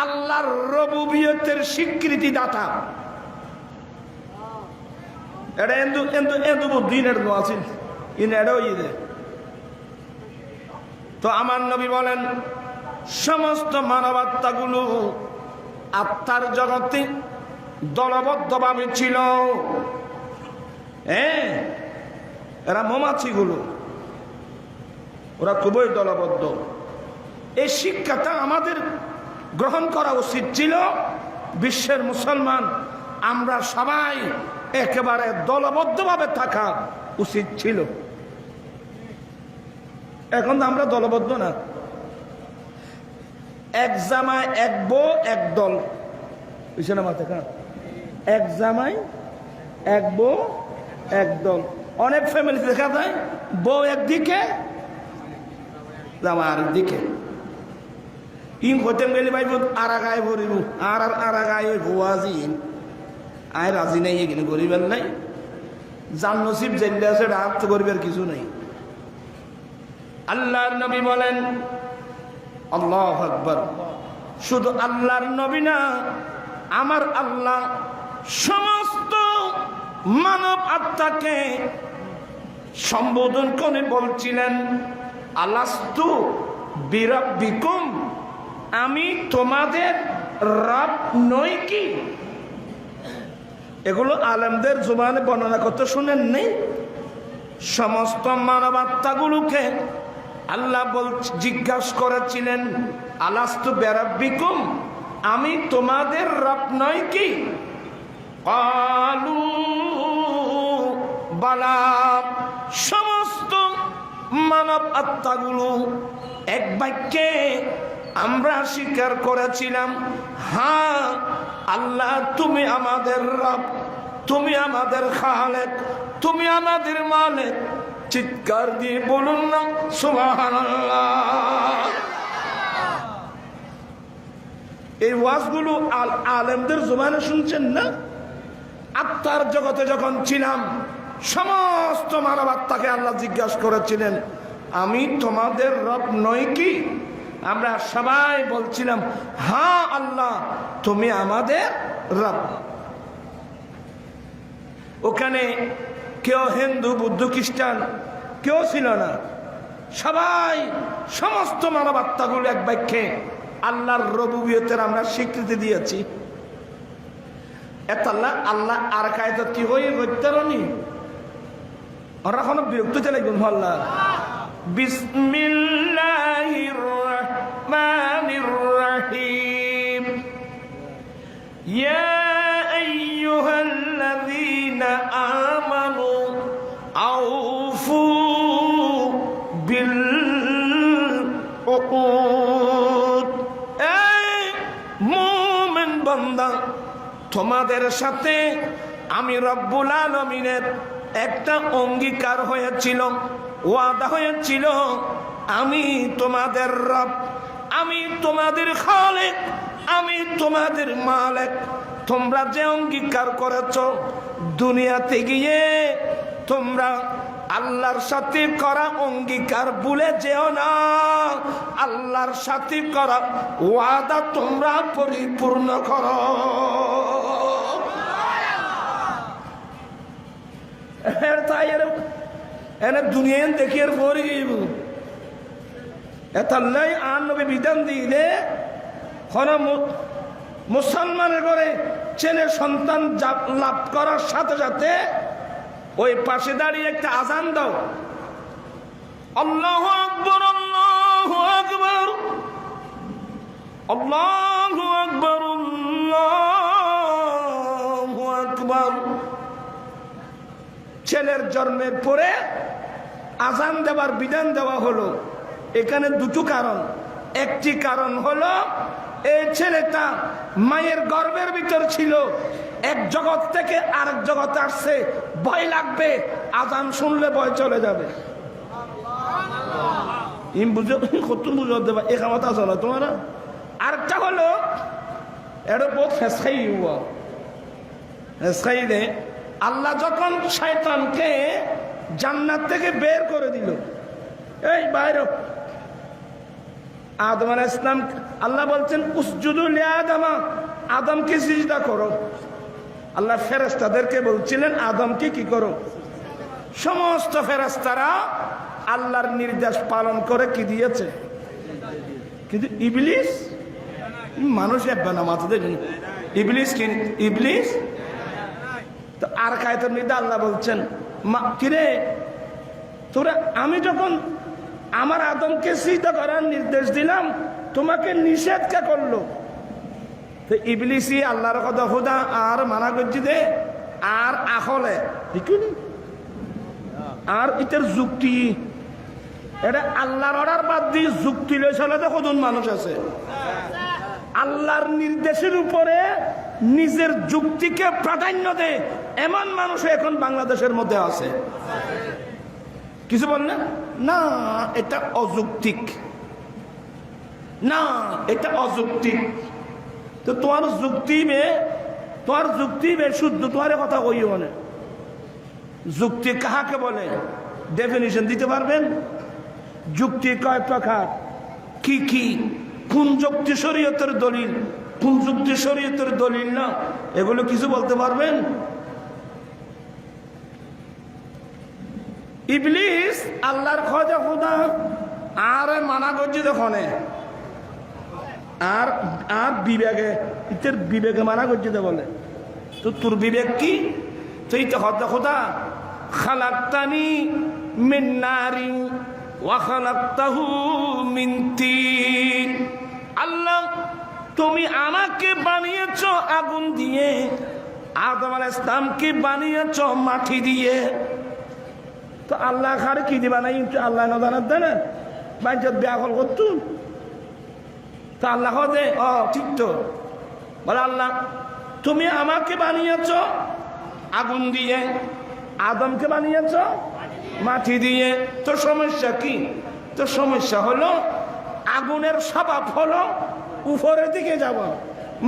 আল্লাহর রুবুবিয়তের স্বীকৃতি দাতা। এটা এন্দু বুদ্ধিনের আছে এটাও ইয়ে। তো আমার নবী বলেন, সমস্ত মানবাত্মাগুলো আত্মার জগতে দলবদ্ধভাবে ছিল। এরা মৌমাছিগুলো, ওরা খুবই দলবদ্ধ। এই শিক্ষাটা আমাদের গ্রহণ করা উচিত ছিল। বিশ্বের মুসলমান আমরা সবাই একেবারে দলবদ্ধভাবে থাকা উচিত ছিল। এখন আমরা দলবদ্ধ না। এক জামায় এক বউ এক দল, বুঝছে না মাথা? এক জামাই এক বউ এক দল। অনেক ফ্যামিলি দেখা যায় বউ একদিকে জামা আরেকদিকে। ইন হতে গেলে ভাই আর গায়ে ভরিব আর গায়ে ভুয়াজি আয় রাজি নেই, এখানে গরিবের নাই, যার নসিব জেলে আছে রাত তো গরিবের কিছু নেই। আল্লাহর নবী বলেন, আল্লাহু আকবার, শুধু আল্লাহর নবী না, আমার আল্লাহ সমস্ত মানব আত্মাকে সম্বোধন করে বলছিলেন, আলাস্তু বিরাব্বিকুম, আমি তোমাদের রব নই কি? এগুলো আলেমদের জবানে বর্ণনা করতে শুনেন নেই? সমস্ত মানব আত্মাগুলোকে আল্লাহ জিজ্ঞাসা করেছিলেন, আলাস্তু বিরাব্বিকুম, আমি তোমাদের রব নই কি? ক্বালু বালা, সমস্ত মানব আত্মাগুলো এক বাক্যে আমরা স্বীকার করেছিলাম, হ্যাঁ আল্লাহ তুমি আমাদের রব, তুমি আমাদের খালেক, তুমি আমাদের মালিক। চিৎকার দিয়ে বলুন না সুবহানাল্লাহ। এই ওয়াজগুলো আলেমদের জবানে শুনছেন না? আত্মার জগতে যখন ছিলাম, সমস্ত মানব আত্মাকে আল্লাহ জিজ্ঞাসা করেছিলেন, আমি তোমাদের রব নই কি? আমরা সবাই বলছিলাম, হ্যাঁ আল্লাহ তুমি আমাদের রব। ওখানে কেউ হিন্দু, বুদ্ধ, খ্রিস্টান কেউ ছিল না। সবাই, সমস্ত মানব আত্মাগুলো এক বাক্যে আল্লাহর রবুবিয়তের আমরা স্বীকৃতি দিয়েছি। এতাল্লাহ আল্লাহ আর কায়দা কি হয়ে হইতারনি ওরা কোনো বিরক্ত চলে গুন আল্লাহ। বিসমিল্লাহির রাহমানির রাহিম, ইয়া আইয়ুহাল্লাযীনা আমানু আউফু বিল উকুদ, এই মুমিন বান্দা, তোমাদের সাথে আমি রব্বুল আলামিনের একটা অঙ্গীকার হয়েছিল, ওয়াদা হয়েছিল, আমি তোমাদের রব, আমি তোমাদের খালেক, আমি তোমাদের মালিক। তোমরা যে অঙ্গীকার করেছ, দুনিয়াতে গিয়ে তোমরা আল্লাহর সাথে করা অঙ্গীকার ভুলে যেও না। আল্লাহর সাথে করা ওয়াদা তোমরা পরিপূর্ণ করো। তাই এনে দুনিয়া দেখিয়ে পরে গিয়েব এতাল্লাই আর নবী বিধান দিলে মুসলমানের ঘরে ছেলে সন্তান লাভ করার সাথে সাথে ওই পাশে দাঁড়িয়ে একটা আজান দাও, আল্লাহু আকবার, আল্লাহু আকবার, আল্লাহু আকবার, আল্লাহু আকবার। ছেলের জন্মের পরে আজান দেওয়ার বিধান দেওয়া হলো। এখানে দুটো কারণ। একটি কারণ হলো এই ছেলেটা মায়ের গর্ভের ভিতর ছিল, এক জগৎ থেকে আরেক জগতে আসছে, ভয় লাগবে, আজান শুনলে ভয় চলে যাবে। বুঝো দেবা এ খাওয়া চলো তোমার। আরেকটা হলো এটা বহুত ফেসখাই দে। আল্লাহ যখন শয়তানকে জান্নাত থেকে বের করে দিল, এই বাইরে আদম আলাইহিস সালাম, আল্লাহ বলছেন উসজুদু লিআদমা, আদমকে সিজদা করো। আল্লাহ ফেরেশতাদেরকে বলছিলেন আদমকে কি করো। সমস্ত ফেরেশতারা আল্লাহর নির্দেশ পালন করে কি দিয়েছে, কিন্তু ইবলিস মানুষ একবার না মাথা দেখেন, ইবলিস কি ইবলিস। তো আর কায়তের মধ্যে আল্লাহ বলছেন কিরে তোরা, আমি যখন আমার আদমকে সিজদা করার নির্দেশ দিলাম, তোমাকে নিষেধ কে করলো? তো ইবলিসি আল্লাহর কথা হুদা আর মানা করছি দে, আর আখলে আর ইটার যুক্তি, এটা আল্লাহর অর্ডার বাদ দিয়ে যুক্তি লই চলে তো কতজন মানুষ আছে। আল্লাহর নির্দেশের উপরে নিজের যুক্তিকে প্রাধান্য দেয় এমন মানুষ এখন বাংলাদেশের মধ্যে আছে। কিছু বললেন না, এটা অযৌক্তিক, না এটা অযৌক্তিক। তো তোমার যুক্তি মে তোর যুক্তি শুদ্ধ, তোমার কথা কইও মানে যুক্তি কাহাকে বলে ডেফিনিশন দিতে পারবেন? যুক্তি কয় প্রকার, কি কি, কোন যুক্তি শরীয়তের দলিল, কোন যুক্তি শরীয়তের দলিল না, এগুলো কিছু বলতে পারবেন? ইবলিস আল্লাহর খোঁজা খোদা আর মানা করছে দোকানে, আর আর বিবেকে ইতের বিবেকে মানা করছে বলে, তো তোর বিবেক কি? তুই তো খোদা খোদা খালাক্তানি মিন নারিন ওয়া খালাক্তাহু মিন তিন। আল্লাহ তুমি আমাকে বানিয়েছ আগুন দিয়ে, আদম আলাইহিস সালামকে বানিয়েছ মাটি দিয়ে। তো আল্লাহ খারে কি দিবা নাই? আল্লাহ না জানার দেয় না বাইজাত ব্যাকল করতো। তা আল্লাহ দে ও ঠিক তো বলে, আল্লাহ তুমি আমাকে বানিয়েছ আগুন দিয়ে, আদমকে বানিয়েছ মাটি দিয়ে। তো সমস্যা কি? তো সমস্যা হলো আগুনের স্বভাব হলো উপরের দিকে যাব,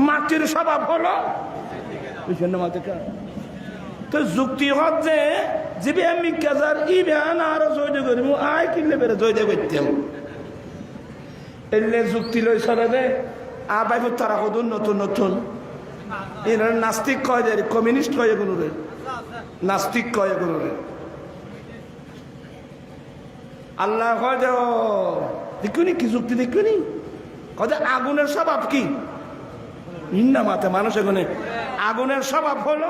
মাটির স্বভাব হলো তো যুক্তি হচ্ছে যে আমি কেজার ই বেহান আরো জয়দে করি আয় কিনলে বেড়ে জয়দে করতাম এলে যুক্তি লই চলে দে আর বাইব তারা কদুন নতুন নতুন এরা নাস্তিক কয় যায়, কমিউনিস্ট কয় এগুলো রে, নাস্তিক কয় এগুলো রে। আল্লাহ কয় যে দেখুনি কি যুক্তি দেখুনি, কয় আগুনের স্বভাব কি হিন্না মাতে মানুষ এখানে আগুনের স্বভাব হলো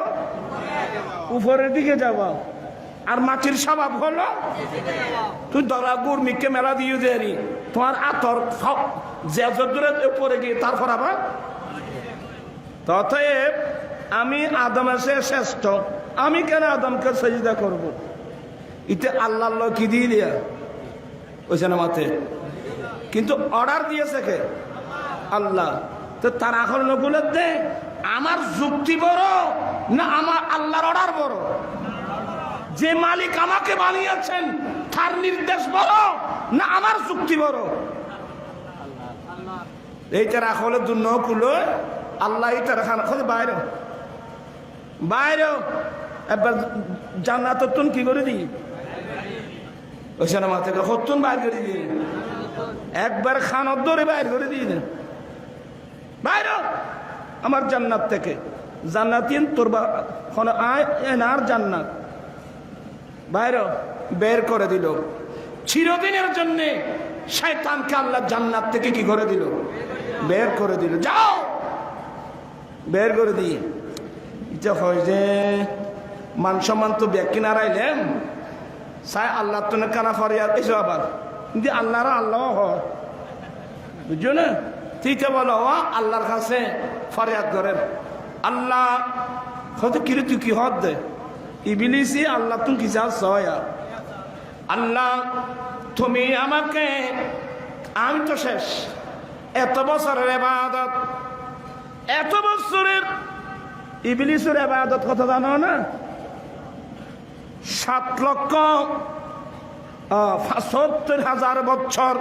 উপরের দিকে যাওয়া, আর মাটির স্বভাব হলো তুই ধরা গুড় মিকে মেলা দিয়ে দেরি তোমার আতর যে দূরে উপরে গিয়ে তারপর আবার। ততএব আমি আদমের সে শ্রেষ্ঠ, আমি কেন আদমকে সেজদা করব? ইতে আল্লাহ কি দিয়ে দিয়া ওইছে না মাতে, কিন্তু অর্ডার দিয়েছে কে? আল্লাহ। তো তার এখন নকুলে দে আমার যুক্তি বড় না আমার আল্লাহর অর্ডার বড়? যে মালিক আমাকে বানিয়েছেন তার নির্দেশ বড় না আমার যুক্তি বড়? এইটা রাখলে দু নকুলো আল্লাহ এটা রাখা বাইরে বাইরে একবার জান্নাত তুন কি করে দিই ওইসে না মাথা হতুন বাইর করে দিয়ে একবার খানত ধরে বাইর করে দিয়ে দেন বাইর আমার জান্নাত থেকে। জান্নাতিন তোর আয় এনার জান্নাত বাইর বের করে দিল। চিরদিনের জন্য শয়তানকে আল্লাহ জান্নাত থেকে কি করে দিল? বের করে দিল। যাও বের করে দিয়ে এটা হয় যে মান সম্মান তো ব্যাখ্যা নারাইলেন সাই আল্লাহ তো কানা ফরিয়াদ এসো আবার কিন্তু আল্লাহরা আল্লাহ হয় বুঝছো না? ঠিক বলো আল্লাহর কাছে ফরিয়াদ করেন আল্লাহ হয়তো কিরে তুই কি হদ দে ইবলিসি আল্লাহ তুমি কি চাস আল্লাহ তুমি আমাকে, আমি তো শেষ, এত বছরের ইবাদত, এত বছরের ইবলিসের ইবাদত কথা জানো না? 7,75,000 বছর,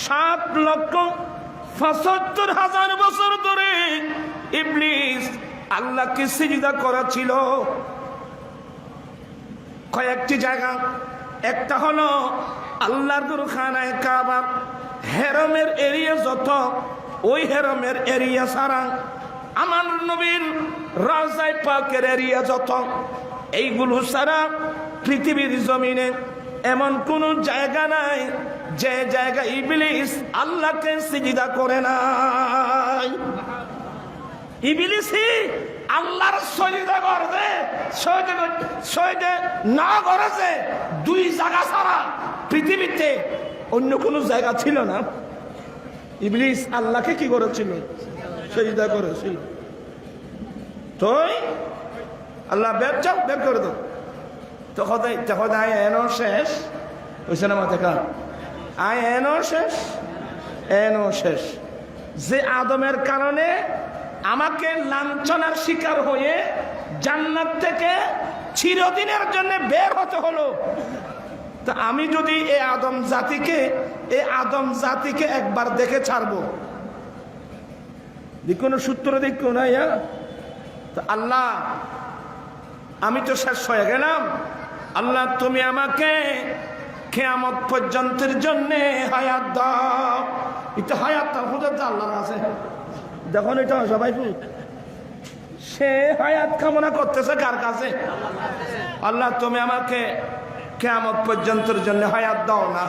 7,75,000 বছর ধরে ইবলিস আল্লাহকে সিজদা করেছিল। কয়েকটি জায়গা, একটা হলো আল্লাহর গুরখানায় কাবা, হেরমের এরিয়া যত, ওই হেরমের এরিয়া সারা আমার নবীর রাজায় পাকের এরিয়া যত, এইগুলো সারা পৃথিবীর জমিনে এমন কোন জায়গা নাই যে জায়গা ইবলিস আল্লাহকে সিজদা করে নাই। ইবলিসই আল্লাহর সিজদা করবে, সিজদা না করেছে দুই জায়গা ছাড়া পৃথিবীতে অন্য কোন জায়গা ছিল না। ইবলিস আল্লাহকে কি করেছিল? সিজদা করেছিল। তো আল্লাহ বের যাও, বের করে দাও। তখন আয় এনো শেষ হয়েছে না মাথা কা আয় এনো শেষ, এনো শেষ। যে আদমের কারণে আমাকে লাঞ্ছনার শিকার হয়ে জান্নাত থেকে চিরদিনের জন্য বের হতে হলো, তা আমি যদি এই আদম জাতিকে একবার দেখে ছাড়বো, কোনো সূত্র দেখো না তো আল্লাহ আমি তো শেষ হয়ে গেলাম, আল্লাহ তুমি আমাকে কিয়ামত পর্যন্তের জন্য হায়াত দাও। এটা হায়াত তার হুজুর আল্লাহর আছে, দেখুন এটা সবাই সে হায়াত কামনা করতেছে কার কাছে? আল্লাহ তুমি আমাকে কিয়ামত পর্যন্তের জন্য হায়াত দাও না।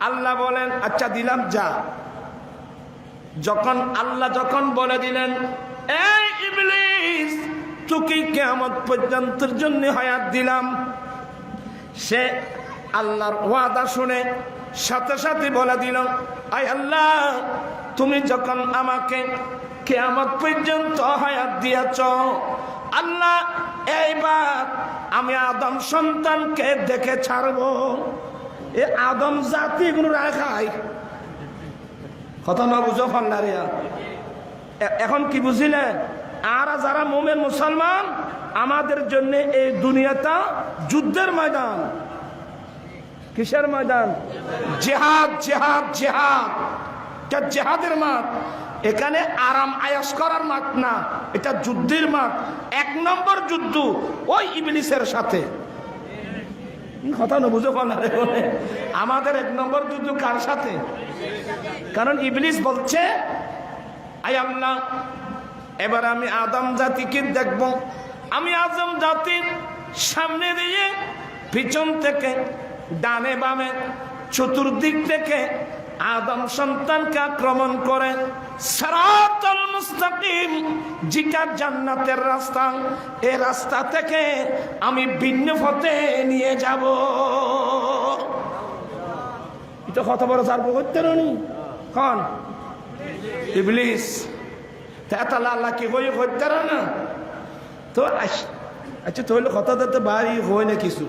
আল্লাহ বলেন আচ্ছা দিলাম, যা। আল্লাহ যখন বলে দিলেন এই ইবলিস তোকে কিয়ামত পর্যন্তের জন্য হায়াত দিলাম, সে আল্লাহর ওয়াদা শুনে সাথে সাথে বলে দিল আয় আল্লাহ তুমি যখন আমাকে কিয়ামত পর্যন্ত হায়াত দিয়েছ, আল্লাহ এইবার আমি আদম সন্তানকে দেখে ছাড়বো। এ আদম জাতি এগুলো রাখাই কথা না বুঝো ফান্ডারিয়া। এখন কি বুঝিলে? আর যারা মুমিন মুসলমান, আমাদের জন্য এই দুনিয়াটা যুদ্ধের ময়দান। কিসের ময়দান? জিহাদ জিহাদ জিহাদ, জিহাদের মাঠ। এখানে আরাম আয়াস করার মাঠ না, এটা যুদ্ধের মাঠ। 1 নম্বর যুদ্ধ ওই ইবলিসের সাথে। কথা না বুঝো পারে আমাদের 1 নম্বর যুদ্ধ কার সাথে? কারণ ইবলিস বলছে আয় আল্লাহ এবার আমি আদম জাতিকে দেখব। আমি আদম জাতির সামনে দিয়ে, পিছন থেকে, ডানে বামে, চতুর্দিক থেকে আদম সন্তানকে আক্রমণ করে সিরাতাল মুস্তাকিম, যেটা জান্নাতের রাস্তা, এই রাস্তা থেকে আমি ভিন্ন পথে নিয়ে যাব। এটা কত বড় সার্ব করতে নি কন ইবলিস তাহলে আল্লাহ কি হয়ে করতে না? তো আচ্ছা তাহলে কথা তো বাড়ি হয় না কিছু।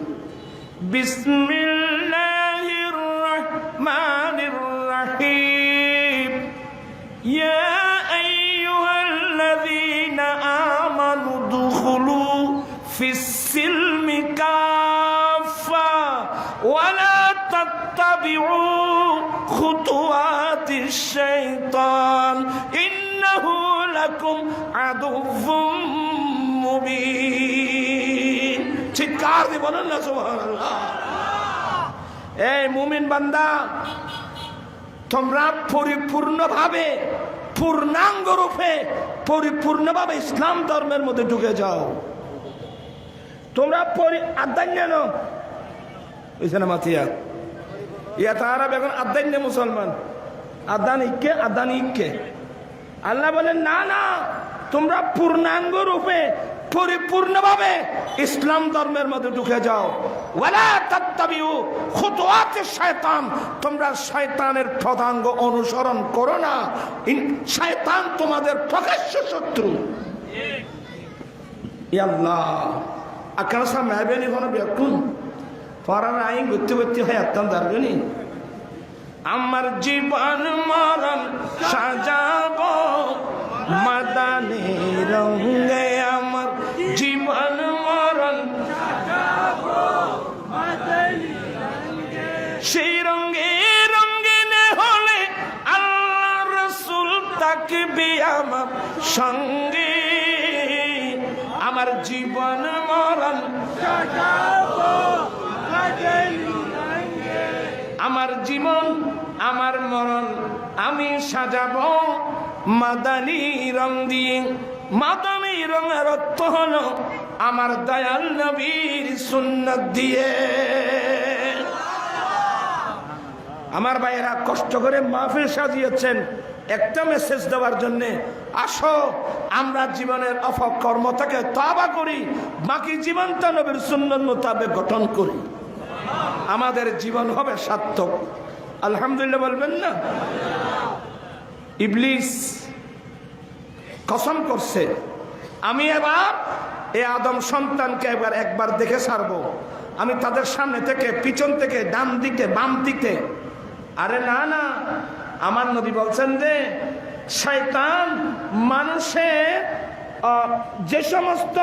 বিসমিল্লাহির রহমানির রহিম। ইয়া আইয়ুহাল্লাযীনা আমানু দুখুলু ফিস-সিলমি কাফা ওয়া লা তাত্তাবিউ খুতুওয়াতিশ শাইতান ইন্নাহু লাকুম আদুউম মুবিন। চিৎকার দিয়ে বলেন না সুবহানাল্লাহ। এই মুমিন বান্দা, তোমরা পরিপূর্ণভাবে, পূর্ণাঙ্গ রূপে, পরিপূর্ণভাবে ইসলাম ধর্মের মধ্যে ঢুকে যাও। তোমরা আদান্য ওইখানে মাতিয়া ইয়া তারা এখন আদান্য মুসলমান, আদান ইকে। আল্লাহ বলেন না না, তোমরা পূর্ণাঙ্গ রূপে, পরিপূর্ণভাবে ইসলাম ধর্মের মধ্যে ঢুকে যাও। ওয়ালা তাত্তাবিউ খুতুওয়াতিশ শায়তান, তোমরা শয়তানের পদাঙ্গ অনুসরণ করো না। শয়তান তোমাদের প্রকাশ্য শত্রু। ইয়া আল্লাহ আকার সা মেহরবানি কোন ব্যক্তি পরার আইন করতে করতে হয় আত্ম দারগনি। আমার জীবন মরণ সাজাবো মাদানী রঙে, আমার জীবন মরণ সেই রঙে রঙিনে হলে আল্লাহ রাসূল থাকবে আমার সঙ্গে। আমার জীবন মরণ আমার জীবন আমার মরণ আমি সাজাবো মাদানী রং দিয়ে। মাদানী রঙের অর্থ হলো আমার দয়াল নবীর সুন্নাত দিয়ে। আমার ভাইয়েরা কষ্ট করে মাহফিল সাজিয়েছেন একটা মেসেজ দেওয়ার জন্য। আসো আমরা জীবনের অপকর্ম থেকে তওবা করি, বাকি জীবনটা নবীর সুন্নাত মোতাবেক গঠন করি, আমাদের জীবন হবে সার্থক। আলহামদুলিল্লাহ বলবেন না? ইবলিস কসম করছে আমি এবার এই আদম সন্তানকে একবার দেখে ছাড়বো। আমি তাদের সামনে থেকে, পিছন থেকে, ডান দিকে, বাম দিকে। আরে না না, আমার নবী বলছেন যে শয়তান মানুষের যে সমস্ত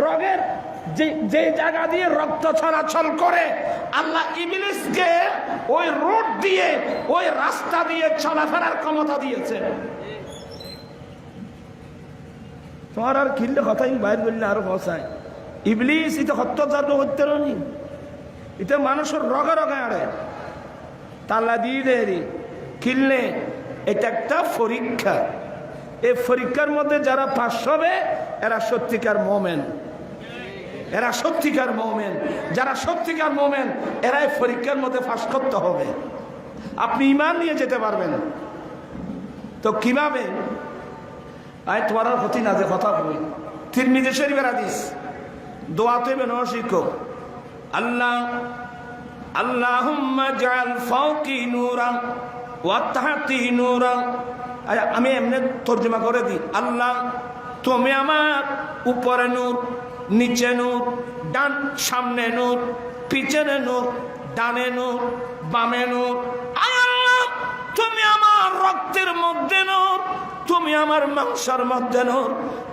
রোগের যে জায়গা দিয়ে রক্ত চলাচল করে, আল্লাহ ইবলিসকে ওই রোড দিয়ে, ওই রাস্তা দিয়ে চলাফেরার ক্ষমতা দিয়েছে। তোমার আর খিললে কথাই বাইর বললে আরো ফসায় ইবলিস এটা হত্যাচার হত্যে নি এটা মানুষের রগে রগে আড়ে তাল্লা দিয়ে দেয় খিললে এটা একটা পরীক্ষা। এই পরীক্ষার মধ্যে যারা পাস হবে এরা সত্যিকার মোমেন, এরা সত্যিকার মোমেন। যারা সত্যিকার মোমেন এরা এই পরীক্ষার মধ্যে পাস করতে হবে। আপনি ঈমান নিয়ে যেতে পারবেন তো কিভাবে? আয় তোমার আর ক্ষতি না যে কথা বলি তিরমিজি শরীফের হাদিস দোয়াতে বেনো শিখো আল্লাহ আল্লাহুম্মা জাআল ফাওকি নূরান ওয়া তাহতি নূরান। আমি এমনি তর্জমা করে দিই, আল্লাহ তুমি আমার উপরে নূর, নিচে নূর, ডান সামনে নূর, পিছনে নূর, ডানে নূর, বামে নূর। আল্লাহ তুমি আমার রক্তের মধ্যে নূর, তুমি আমার মাংসের মধ্যে নূর,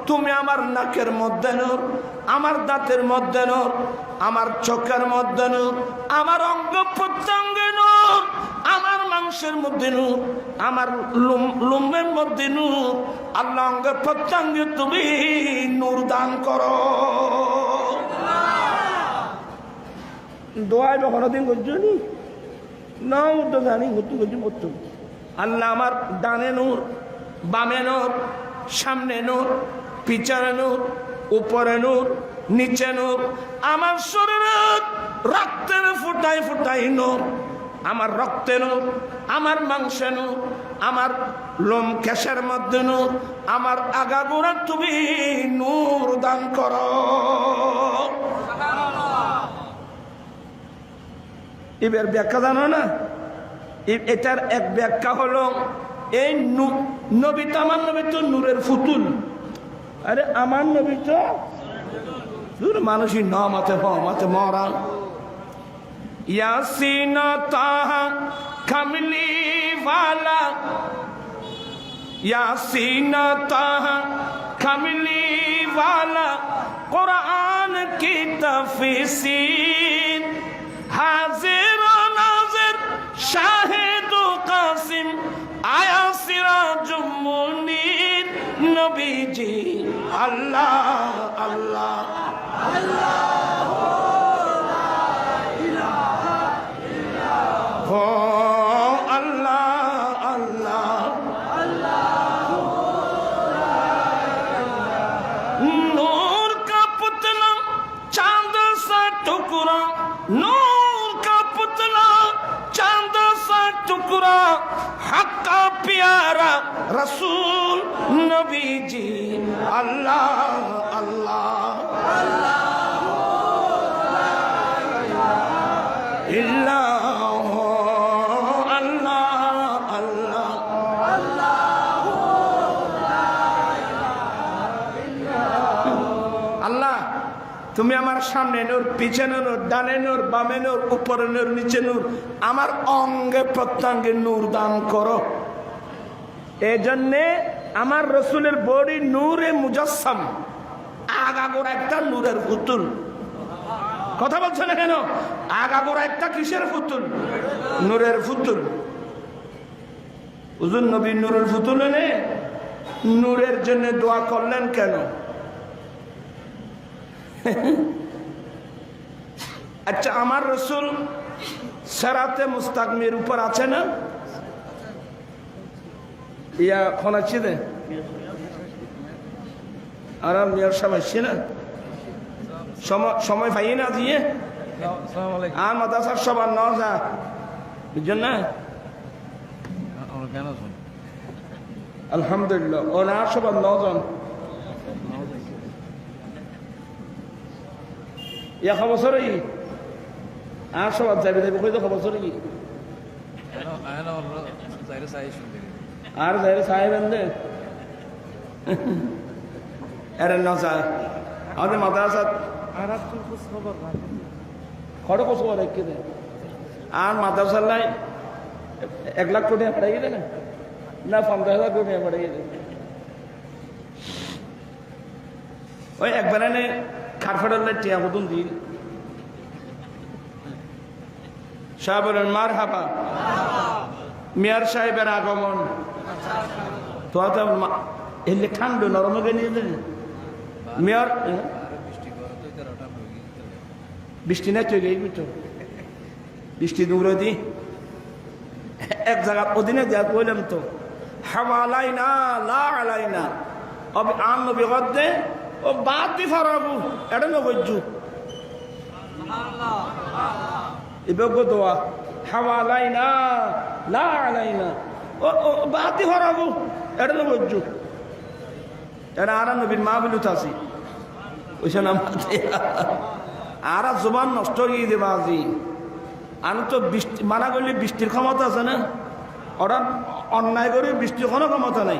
তুমি আমার নাকের মধ্যে নূর, আমার দাঁতের মধ্যে নূর, আমার চোখের মধ্যে নূর, আমার অঙ্গ প্রত্যঙ্গে নূর, আমার মাংসের মধ্যে নূর, আমার লুমের মধ্যে নূর। আল্লাহ অঙ্গ প্রত্যঙ্গে তুমি নূর দান করো। দোয়াই কোনদিন করছো নি না তো জানি ঘুরতে করছি মরতো। আল্লাহ আমার ডানে নূর, বামে নূর, সামনে নূর, পিছনে নূর, উপরে নূর, নিচে নূর, আমার শরীরের রক্তের ফুটাই ফুটাই নূর, আমার রক্তে নূর, আমার মাংসে নূর, আমার লোম কেশের মধ্যে নূর, আমার আগাগোড়া তুমি নূর দান করো। এবার ব্যাখ্যা জানো না? এটার এক ব্যাখ্যা হলো এই নবী তো আমার নবী তো নূরের ফুতুল। আরে আমার নবী তো মানুষই ন মাতে মাতে মরা ইয়াসিন তাহা কামলি ওয়ালা, ইয়াসিন তাহা কামলি ওয়ালা, কুরআন কি তাফসীর, হাজির নাজির শাহিদ কাসিম, আয়া সিরাজুম মুনীর, নবীজি আল্লাহ আল্লাহ আল্লাহ हो अल्लाह अल्लाह नूर का पुतला चांद सा टुकड़ा, नूर का पुतला चांद सा टुकड़ा, हक का प्यारा रसूल नबी जी अल्लाह अल्लाह अल्लाह তুমি আমার সামনে নূর, পিছনে নূর, ডানে নূর, বামে নূর, উপরে নূর, নিচে নূর, আমার অঙ্গে প্রত্যঙ্গে নূর দান করো। এই জন্যে আমার রসুলের বডি নূরে মুজাসসাম, আগাগোড়া একটা নূরের পুতুল। কথা বলছে না কেন? আগাগোড়া একটা কিসের পুতুল? নূরের পুতুল। হুজুর নবী নূরের পুতুল এনে নূরের জন্য দোয়া করলেন কেন? আচ্ছা, আমার রসুল সেরাতে মুস্তাকিমের উপর আছে না? ইয়া খোনাচ্ছি দে আর মিয়ার সময় না সময় পাই না দিয়ে আর মাদ্রাসার সবার ন যা বুঝছেন না? আলহামদুলিল্লাহ ও না সবার 9 জন ইয়া খবর ই আর সবার যাবে যাবে কই তো খবর কি আর যাইরে সাহেব এনে এর নজা আমাদের মাদ্রাসা আর তুই কুছ খবর না খড় কুছ খবর রেখে দে আর মাদ্রাসা লাই 1 লাখ কোটি পড়াই দে না না 15,000 কোটি পড়াই দে ওই একবার এনে খারফাড়ালে টিয়া বদন দিই সাহেবের মারহাবা মিয়ার সাহেবের আগমন তো এলে ঠান্ডা নরম নিয়ে দেন মেয়র বৃষ্টি নাই তো গেই তো বৃষ্টি দূর দি এক জায়গা অধীনে যা বললাম তো হাওয়ালাই না লা আলাই না অবি আন নবী গদ্দে ও বাদ দি ফারাবু এটা ন গজ্জু ইবগ দোয়া হাওয়ালাই না লা আলাই না ও বাদ দি ফারাবু এটা ন গজ্জু এটা আর নবীর মা বলু তাসি ওইসা নাম আর জবান নষ্ট হয়ে দেবা আজি আমি তো বৃষ্টি মানা করলে বৃষ্টির ক্ষমতা আছে না ওরা অন্যায় করে বৃষ্টির কোনো ক্ষমতা নাই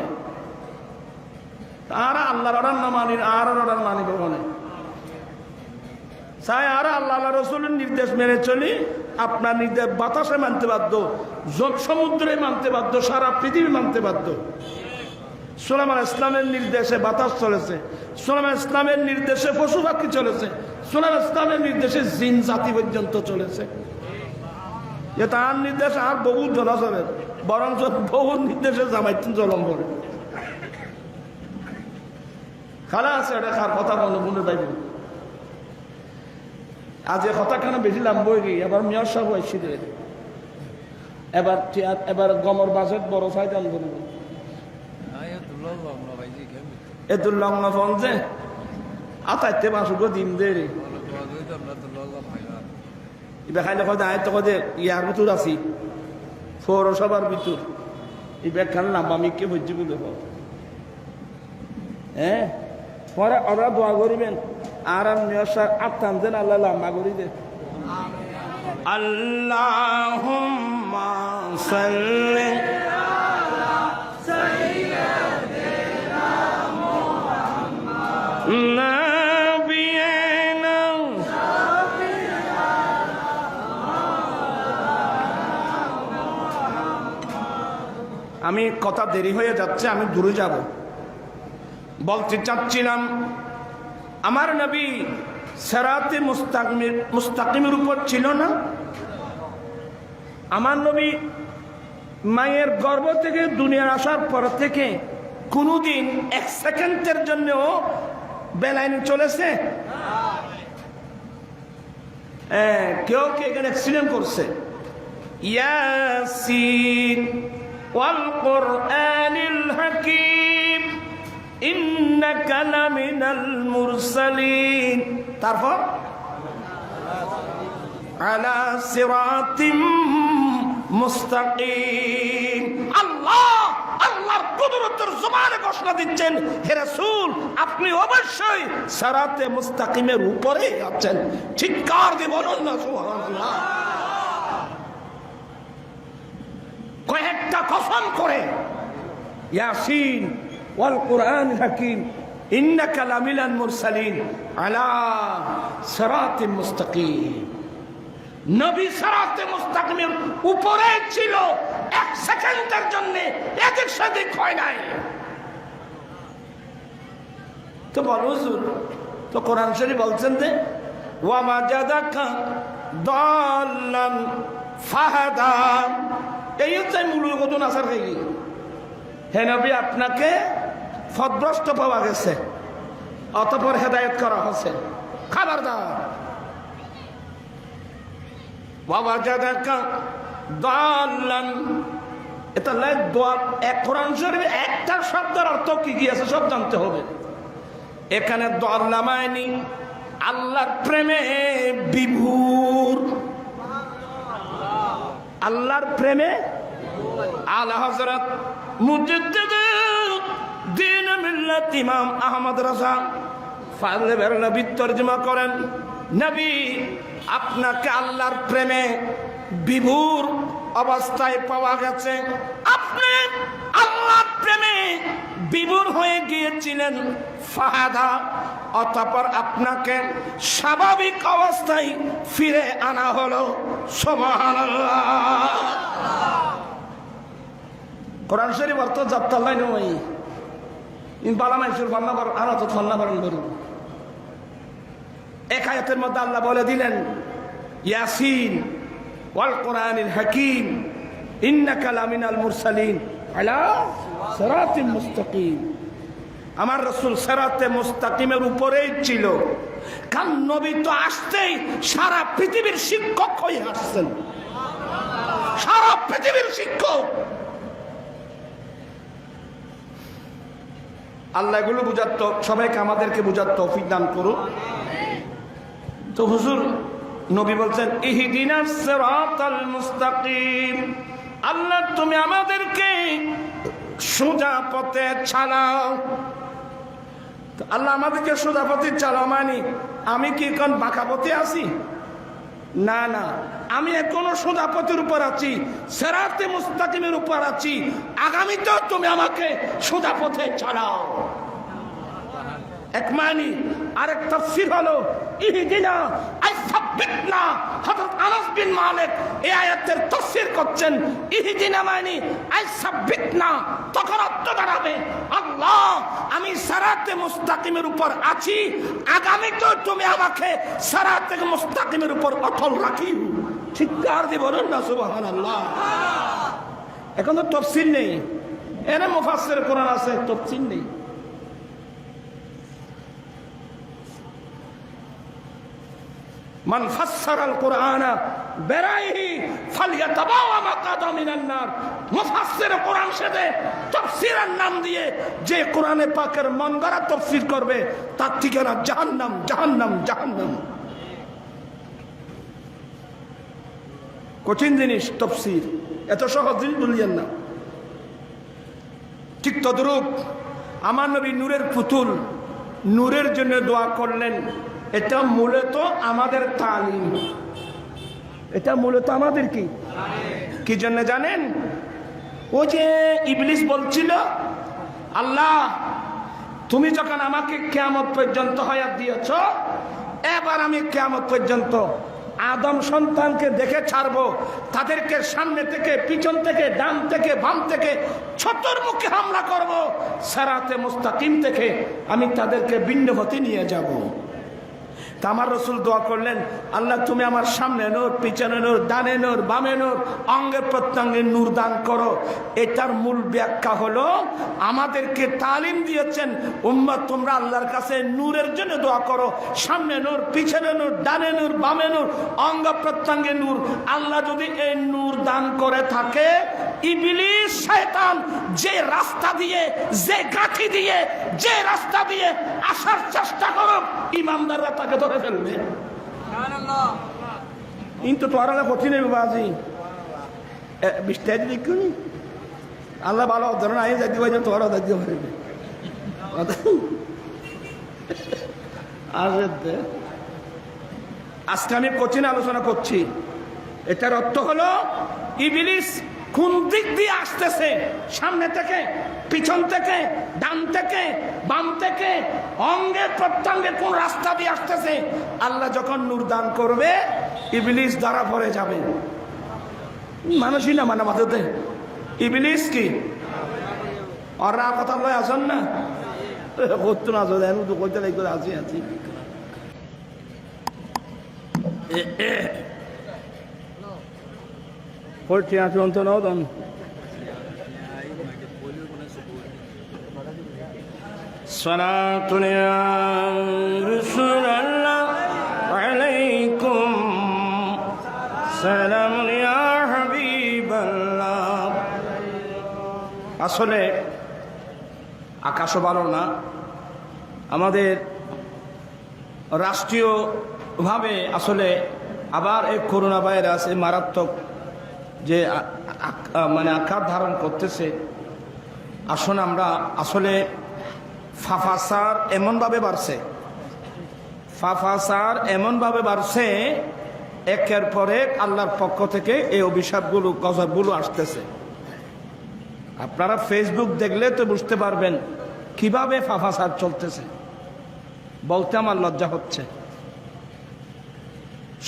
আর আল্লাহর অর্ডার না মানি আর অর্ডার মানিব ওখানে চাই আর আল্লাহ রসুলের নির্দেশ মেনে চলি আপনার নির্দেশ বাতাসে মানতে বাধ্য সমুদ্রে মানতে বাধ্য সারা পৃথিবী মানতে বাধ্য সুলাইমান ইসলামের নির্দেশে বাতাস চলেছে সুলাইমান ইসলামের নির্দেশে পশু পাখি চলেছে সুলাইমান ইসলামের নির্দেশে জিন জাতি পর্যন্ত চলেছে যে তার নির্দেশ আর বহু জনসনের বরং বহু নির্দেশে জামাইতেন জলম করে খালা আছে এটা খার কথা বলো মনে পাইব আজ এ কথা কেন বেশি লাম্ব হয়ে গিয়ে এবার মেয়র সাহেব হয়েছি এবার গমর বাজেট বড় ফায়দান করবো এদুল্লগ্ন ফোন যে আতাইতে বাসুগো দিন দে রে ইবে খাইলে কয় আয় তো কয় ইয়ার ভিতর আছি পৌরসভার ভিতর ইবে খান নাম্বামি কে হজ্জি বলে হ্যাঁ পরে ওরা দোয়া করিবেন আর মেয়র সাহেব আত্মান দেন আল্লাহ লাম্বা করি দে আল্লাহুম্মা সাল্লি আমি কথা দেরি হয়ে যাচ্ছে আমি দূরে যাব বলতে চাচ্ছিলাম আমার নবী সিরাতে মুস্তাকিমের উপর ছিল না আমার নবী মায়ের গর্ভ থেকে দুনিয়ার আসার পর থেকে কোনদিন এক সেকেন্ডের জন্যও বেলাইনে চলেছে কেউ কে এখানে অ্যাক্সিডেন্ট করছে ইয়াসিন ওয়াল কুরআনিল হাকীম ইন্নাকা লামিনাল মুরসালিন তারপর আলা সিরাতিম মুস্তাকিম আল্লাহর কুদরতের জবানে ঘোষণা দিচ্ছেন হে রাসূল আপনি অবশ্যই সিরাতে মুস্তাকিমের উপরে আছেন চিৎকার দিয়ে বলুন না সুবহানাল্লাহ কয়েকটা কসম করে ইয়াসিন ওয়াল কুরআনিল হাকীম ইন্নাকা লামিনাল মুরসালিন আলা সিরাতিম মুস্তাকিম নবী সিরাতে মুস্তাকিমের উপরে ছিল এক সেকেন্ডের জন্য এদিক সেদিক হয় নাই তো বল হুজুর তো কোরআন শরীফ বলছেন যে ওয়া মাজাদাকা দাল্লান ফাহাদা এই হচ্ছে মূল কথা আসার খাই হে নবী আপনাকে পথভ্রষ্ট পাওয়া গেছে অতঃপর হেদায়েত করা হয়েছে খবরদার ওয়াজাদাকা দাল্লান এটা লাই দোয়া এক কোরআন শরীফে একটা শব্দের অর্থ কি কি আছে সব জানতে হবে এখানে দাল্লা মানে আল্লাহর প্রেমে বিভোর আল্লাহর প্রেমে আলা হযরত মুজাদ্দিদ দ্বীন মিল্লাত ইমাম আহমদ রাজা ফাযলের নবী তরজমা করেন নবী আপনাকে আল্লাহর প্রেমে বিভোর অবস্থায় পাওয়া গেছে আপনি আল্লাহর প্রেমে বিভোর হয়ে গিয়েছিলেন ফাহাদা অতঃপর আপনাকে স্বাভাবিক অবস্থায় ফিরে আনা হলো সুবহানাল্লাহ কোরআন শরীফ অর্থ জাপ্তাল্লাই নয় ইন বালা মাইসুর বাল্লা কর আর তো ফল্লা করেন বলুন এক আয়াতের মধ্যে আল্লাহ বলে দিলেন ইয়াসিন ওয়াল কুরআনিল হাকীম ইন্নাকা লামিনাল মুরসালিন আলা সিরাতিম মুস্তাকিম আমার রাসূল সিরাতে মুস্তাকিমের উপরেই ছিল, কারণ নবী তো আসতেই সারা পৃথিবীর শিক্ষক হয়ে আসছেন, সারা পৃথিবীর শিক্ষক। আল্লাহ এগুলো বুঝার তো সবাইকে আমাদেরকে বুঝার তৌফিক দান করুন। তো হুজুর নবী বলছেন ইহদিনাস সিরাতাল মুস্তাকিম, আল্লাহ তুমি আমাদেরকে সোজা পথে চালাও। আল্লাহ আমাদেরকে সোজা পথে চালাও মানে আমি কি এখন বাঁকা পথে আছি? না না, আমি এখনো সোজা পথের উপর আছি, সিরাতে মুস্তাকিমের উপর আছি। আগামীতেও তুমি আমাকে সোজা পথে চালাও। এক মানি আরেক তাফসীর হলো ইহদিনা আই সাব্বিতনা। হযরত আনাস বিন মালিক এই আয়াতের তাফসীর করছেন ইহদিনা মানে আই সাব্বিতনা, তখন অর্থ দাঁড়াবে আল্লাহ আমি সিরাতে মুস্তাকিমের উপর আছি, আগামীতেও তুমি আমাকে সিরাতে মুস্তাকিমের উপর অটল রাখিও। চিৎকার দিয়ে বলুন না সুবহানাল্লাহ। এখন তো তাফসীর নেই, এর মুফাসসির কোরআন আছে, তাফসীর নেই। মান ফাসসারাল কুরআনা বিরাইহি ফালইয়াতাবাওয়া মাকাদা মিনান নার। মুফাসসির কোরআন সাথে তাফসীরের নাম দিয়ে যে কোরআনে পাকের মন গড়া তাফসীর করবে তার ঠিকানা জাহান্নাম, জাহান্নাম, জাহান্নাম। কঠিন জিনিস তাফসীর, এত সহজ জিনিস বলিয়েন না। ঠিক তদ্রূপ আমার নবী নূরের পুতুল, নূরের জন্য দোয়া করলেন। এটা মূলত আমাদের তালিম, এটা মূলত আমাদের কি জন্য জানেন? ও যে ইবলিস বলছিল আল্লাহ তুমি যখন আমাকে কিয়ামত পর্যন্ত হায়াত দিয়েছ, এবার আমি কিয়ামত পর্যন্ত আদম সন্তানকে দেখে ছাড়বো, তাদেরকে সামনে থেকে, পিছন থেকে, ডান থেকে, বাম থেকে চতুর্মুখে হামলা করব, সিরাতে মুস্তাকিম থেকে আমি তাদেরকে ভিন্নপথে নিয়ে যাব। আমার রাসূল দোয়া করলেন আল্লাহ তুমি আমার সামনে নূর, পিছনে নূর, ডানে নূর, বামে নূর, অঙ্গে প্রত্যঙ্গে নূর দান করো। এটার মূল ব্যাখ্যা হলো আমাদেরকে তালিম দিয়েছেন উম্মত তোমরা আল্লাহর কাছে নূরের জন্য দোয়া করো, সামনে নূর, পিছনে নূর, ডানে নূর, বামে নূর, অঙ্গ প্রত্যঙ্গে নূর। আল্লাহ যদি এই নূর দান করে থাকে, ইবলিস শয়তান যে রাস্তা দিয়ে, যে গাঠি দিয়ে, যে রাস্তা দিয়ে আসার চেষ্টা করো, ইমানদাররা তাকে ধরে ফেলবে। কিন্তু তোরা কঠিন বাজি বিস্তার দেখুন আল্লাহ ভালো ধরুন আই যাইতে পারি তোরা যাইতে পারবে। আজকে আমি কঠিন আলোচনা করছি। এটার অর্থ হলো ইবলিস কোন দিক দিয়ে আসতেছে, সামনে থেকে, পিছন থেকে, ডান থেকে, বাম থেকে, অঙ্গে প্রত্যঙ্গে কোন রাস্তা দিয়ে আসতেছে, আল্লাহ যখন নূর দান করবে ইবলিস ধরা পড়ে যাবে। মানুষই না মানে মাথাতে ইবলিস কি ওরা কথা লয় আসন না করতো না কইতে লাগবে আছি আছি। Forty and twenty now done. Salatun ya Rasulallah alaykum, salamun ya Habiballah. আসলে আকাশও ভালো না, আমাদের রাষ্ট্রীয়ভাবে আসলে আবার এই করোনা ভাইরাস এই মারাত্মক যে মানে আকার ধারণ করতেছে। আসুন আমরা আসলে ফাফাসার এমনভাবে বাড়ছে, ফাফাসার এমনভাবে বাড়ছে, একের পর এক আল্লাহর পক্ষ থেকে এই অভিশাপগুলো, গজবগুলো আসতেছে। আপনারা ফেসবুক দেখলে তো বুঝতে পারবেন কিভাবে ফাফাসার চলতেছে। বলতে আমার লজ্জা হচ্ছে।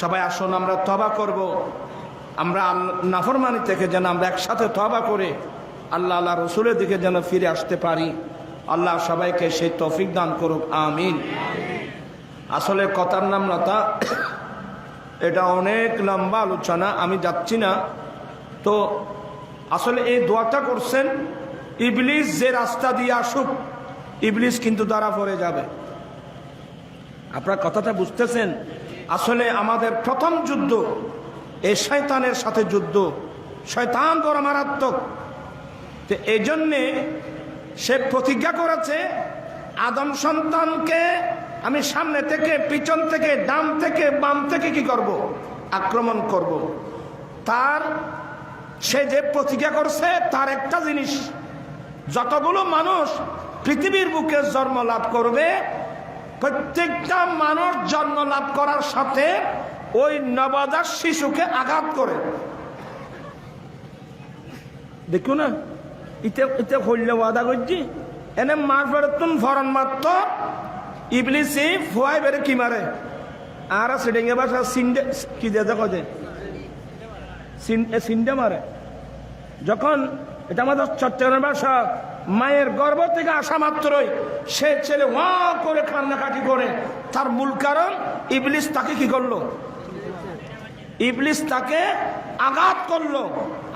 সবাই আসুন আমরা তওবা করব, আমরা নাফরমানি থেকে যেন আমরা একসাথে তওবা করে আল্লাহ আল্লাহ রসুলের দিকে যেন ফিরে আসতে পারি। আল্লাহ সবাইকে সেই তৌফিক দান করুক, আমিন। আসলে কথার নাম লতা, এটা অনেক লম্বা আলোচনা, আমি যাচ্ছি না। তো আসলে এই দোয়াটা করছেন ইবলিস যে রাস্তা দিয়ে আসুক, ইবলিস কিন্তু ধরা পড়ে যাবে। আপনার কথাটা বুঝতেছেন? আসলে আমাদের প্রথম যুদ্ধ এই শয়তানের সাথে যুদ্ধ। শয়তান বড় মারাত্মক। তো এই জন্যে সে প্রতিজ্ঞা করেছে, আদম সন্তানকে আমি সামনে থেকে, পিছন থেকে, ডান থেকে, বাম থেকে কি করব? আক্রমণ করব। তার সে যে প্রতিজ্ঞা করছে তার একটা জিনিস, যতগুলো মানুষ পৃথিবীর বুকে জন্ম লাভ করবে, প্রত্যেকটা মানুষ জন্ম লাভ করার সাথে ওই নবজাত শিশুকে আঘাত করে। দেখো না, ইতে হইলে ওয়াদা করছি এনে মার ফেরতুন ফরন মাত্র ইবলিসি ফুয়াই বেড়ে কি মারে আর সিডেঙ্গে বাসা সিন্ডে কি দিয়ে কজে সিন্ডে মারে। যখন এটা আমাদের চট্টগ্রামের ভাষা, মায়ের গর্ভ থেকে আসা মাত্রই সে ছেলে ওয়া করে কান্নাকাটি করে। তার মূল কারণ ইবলিস তাকে কি করলো? ইবলিস তাকে আঘাত করলো।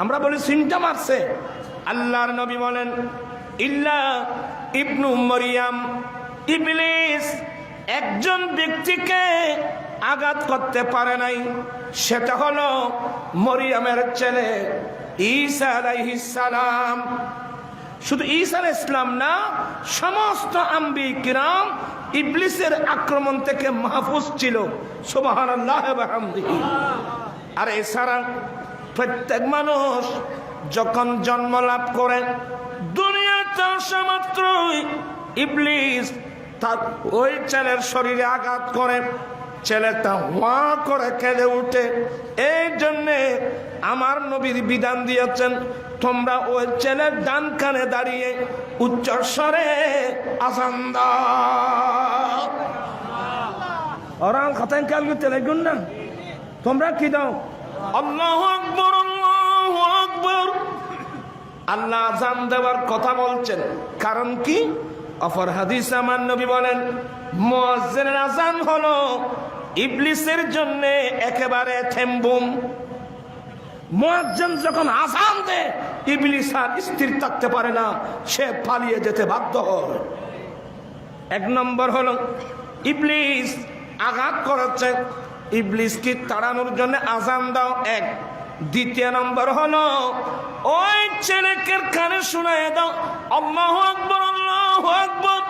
আমরা বলি সিনটা মারছে। আল্লাহর নবী বলেন, ইল্লা ইবনু মরিয়াম, ইবলিস একজন ব্যক্তিকে আঘাত করতে পারে নাই, সেটা হলো মরিয়ামের ছেলে ঈসা আলাইহিস সালাম। শুধু ঈসা আলাইহিস সালাম না, সমস্ত আম্বিয়া কিরাম ইবলিসের আক্রমণ থেকে মাহফুজ ছিল। সুবহানাল্লাহ ওয়া বিহামদিহি। আর এছাড়া প্রত্যেক মানুষ যখন জন্ম লাভ করে, দুনিয়াতে আসা মাত্রই ইবলিস তার ওই ছেলের শরীরে আঘাত করে, ছেলেটা ওয়া করে কেঁদে উঠে। এই জন্যে আমার নবীর বিধান দিয়েছেন, তোমরা ওই ছেলের ডান কানে দাঁড়িয়ে উচ্চ স্বরে আযান দাও। ওরাল খাতায় কালকে তেলেগুন না, তোমরা কি দাও? আল্লাহু আকবার, আল্লাহু আকবার। আল্লাহ আযান দেওয়ার কথা বলছেন, কারণ কি? অপর হাদিস আমার নবী বলেন, মুয়াজ্জিনের আযান হলো ইবলিসের জন্য একেবারে থেমবুম। মুয়াজ্জিন যখন আযান দেয়, ইবলিস আর স্থির থাকতে পারে না, সে পালিয়ে যেতে বাধ্য হয়। এক নম্বর হলো ইবলিস আঘাত করেছে, ইবলিস কি তাড়ানোর জন্য আযান দাও এক। দ্বিতীয় নম্বর হলো ওই ছেলেকে কানে শোনায় দাও আল্লাহু আকবার, আল্লাহু আকবার।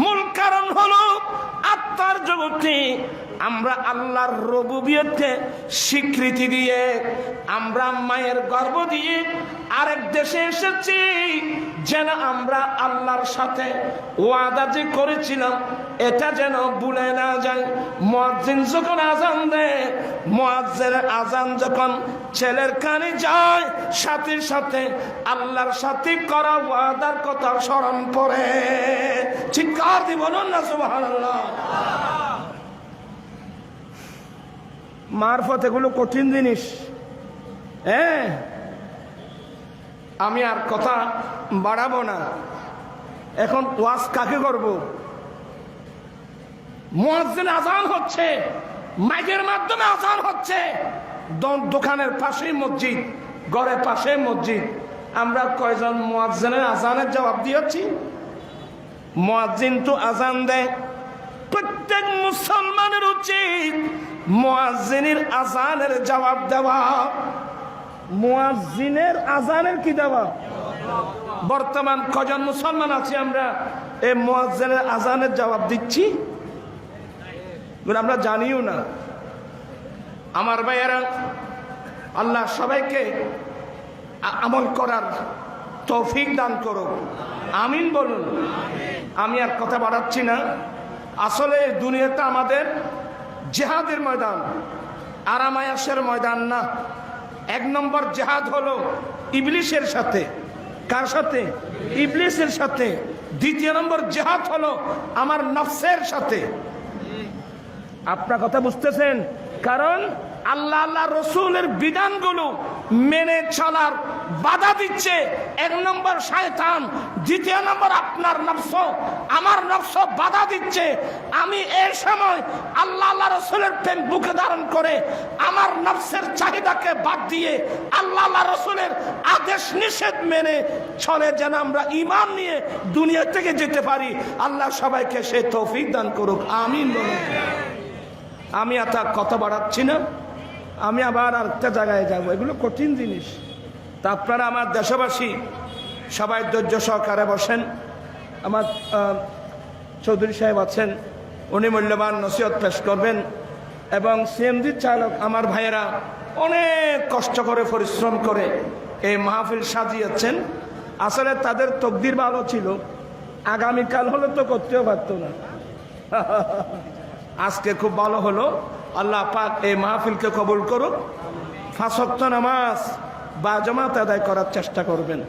মূল কারণ হলো আত্মার জগতে আমরা আল্লাহর রুবুবিয়তকে স্বীকৃতি দিয়ে, আমরা মায়ের গর্ভ দিয়ে আরেক দেশে এসেছি, যেন আমরা আল্লাহর সাথে ওয়াদা যে করেছিলাম এটা যেন ভুলে না যায়। মুয়াজ্জিন যখন আযান দেয়, মুয়াজ্জিনের আযান যখন ছেলের কানে যায়, সাথে সাথে আল্লাহর সাথে করা ওয়াদার কথা স্মরণ পড়ে। চিৎকার দিয়ে বলুন না সুবহানাল্লাহ। মারফত এগুলো কঠিন জিনিস। হ্যাঁ, আমি আর কথা বাড়াবো না। এখন ওয়াজ কাকে করব? মুয়াজ্জিন আযান হচ্ছে, মাইকের মাধ্যমে আযান হচ্ছে, দোকানের পাশেই মসজিদ, ঘরের পাশে মসজিদ। আমরা কয়জন মুয়াজ্জিনের আযানের জবাব দিয়েছি? মুয়াজ্জিন তো আযান দেয়। প্রত্যেক মুসলমানের উচিত মুয়াজ্জিনের আযানের জবাব দেওয়া। মুয়াজ্জিনের আযানের কি দেওয়া? বর্তমান কজন মুসলমান আছি আমরা এই মুয়াজ্জিনের আযানের জবাব দিচ্ছি? আমরা জানিও না। আমার ভাইয়েরা, আল্লাহ সবাইকে আমল করার তৌফিক দান করো, আমিন বলুন। আমি আর কথা বাড়াচ্ছি না। আসলে দুনিয়াটা আমাদের জিহাদের ময়দান, আরামায়াসের ময়দান না। এক নম্বর জিহাদ হলো ইবলিসের সাথে। কার সাথে? ইবলিসের সাথে। দ্বিতীয় নম্বর জিহাদ হলো আমার নফসের সাথে। আপনার কথা বুঝতেছেন? কারণ আল্লাহ আল্লাহ রসুলের বিধানগুলো মেনে চলার বাধা দিচ্ছে এক নম্বর শয়তান, দ্বিতীয় নম্বর আপনার নফস, আমার নফস বাধা দিচ্ছে। আমি এই সময় আল্লাহ আল্লাহ রসুলের প্রেম বুকে ধারণ করে আমার নফসের চাহিদাকে বাদ দিয়ে আল্লাহ রসুলের আদেশ নিষেধ মেনে চলে, যেন আমরা ঈমান নিয়ে দুনিয়া থেকে যেতে পারি। আল্লাহ সবাইকে সে তৌফিক দান করুক, আমিন বলুন। আমি এত কথা বাড়াচ্ছি না, আমি আবার আরেকটা জায়গায় যাব। এগুলো কঠিন জিনিস। তা আপনারা আমার দেশবাসী সবাই ধৈর্য সহকারে বসেন। আমার চৌধুরী সাহেব আছেন, উনি মূল্যবান নসিহত পেশ করবেন। এবং সিএনজি চালক আমার ভাইয়েরা অনেক কষ্ট করে পরিশ্রম করে এই মাহফিল সাজিয়েছেন। আসলে তাদের তকদির ভালো ছিল, আগামীকাল হলে তো করতেও পারতো না। আজকে খুব ভালো হলো। আল্লাহ পাক এই মাহফিলকে কবুল করুক। 5 ওয়াক্ত নামাজ বা জামাত আদায় করার চেষ্টা করবেন।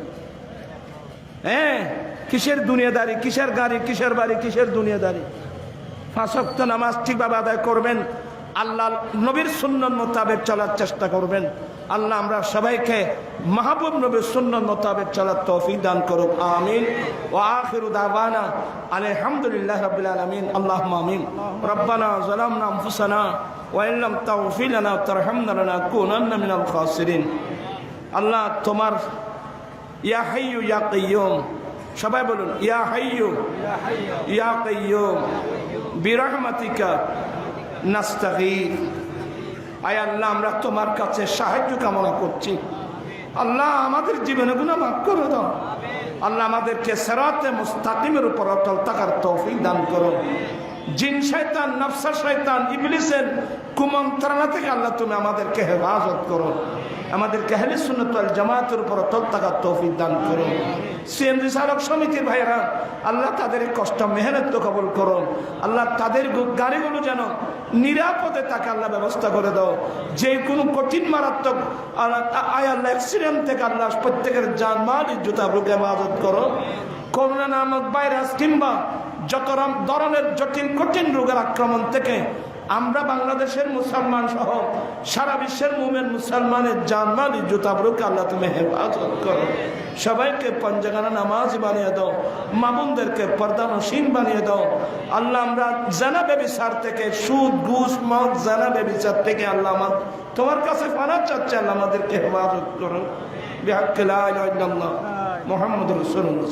হ্যাঁ, কিসের দুনিয়াদারি, কিসের গাড়ি, কিসের বাড়ি, কিসের দুনিয়াদারি? 5 ওয়াক্ত নামাজ ঠিকভাবে আদায় করবেন, আল্লাহ নবীর সুন্নত মোতাবেক চলার চেষ্টা করবেন। আল্লাহ আমরা সবাইকে মাহবুব নবীর সুন্নত মোতাবেক চলার তৌফিক দান করুক, আমিন। ওয়া আখিরু দাওয়ানা আলহামদুলিল্লাহি রাব্বিল আলামিন, আল্লাহুম্মা আমিন। রব্বানা যালামনা আনফুসানা ওয়া ইন লাম তাগফির লানা ওয়া তারহামনা লানাকুনান্না মিনাল খাসিরিন। আল্লাহ তোমার ইয়া হাইয়্যু ইয়া কাইয়্যুম, সবাই বলুন ইয়া হাইয়্যু ইয়া কাইয়্যুম বিরহমাতিকা নাস্তাগীথ। আয় আল্লাহ, আমরা তোমার কাছে সাহায্য কামনা করছি। আল্লাহ আমাদের জীবনে গুনাহ মাফ করে দাও। আল্লাহ আমাদেরকে সিরাতে মুস্তাকিমের উপর অটল থাকার তৌফিক দান করো। জিন শয়তান, নফস শয়তান, ইবলিসের কুমন্ত্রণা থেকে আল্লাহ তুমি আমাদেরকে হেফাজত করো। আমাদেরকে আহলে সুন্নাত ওয়াল জামাতের উপর অটল থাকার তৌফিক দান করো। সিএনজি চালক সমিতির ভাইয়েরা, আল্লাহ তাদের কষ্ট মেহনত তো কবুল করো। আল্লাহ তাদের গাড়িগুলো যেন নিরাপদে থাকে আল্লাহ ব্যবস্থা করে দাও। যে কোনো কঠিন মারাত্মক আয় আল্লাহ অ্যাক্সিডেন্ট থেকে আল্লাহ প্রত্যেকের জান মাল ইজ্জত আবরুকে হেফাজত করো। করোনা নামক ভাইরাস কিংবা যত ধরনের জটিল কঠিন রোগের আক্রমণ থেকে আমরা বাংলাদেশের মুসলমান সহ সারা বিশ্বের মুমিন মুসলমানের জানমাল ইজ্জত আবরুকে আল্লাহ তুমি হেফাজত করো। সবাইকে পঞ্জাগানা নামাজ বানিয়ে দাও, মামুনদেরকে পর্দানসীন বানিয়ে দাও। আল্লাহ আমরা জানা ব্যভিচার থেকে, সুদ ঘুষ মদ জানা ব্যভিচার থেকে আল্লাহ আমার তোমার কাছে পানা চাচ্ছে, আল্লাহ আমাদেরকে হেফাজত করো। বিহাক্কে লা ইলাহা ইল্লাল্লাহ মুহাম্মাদুর রাসূলুল্লাহ।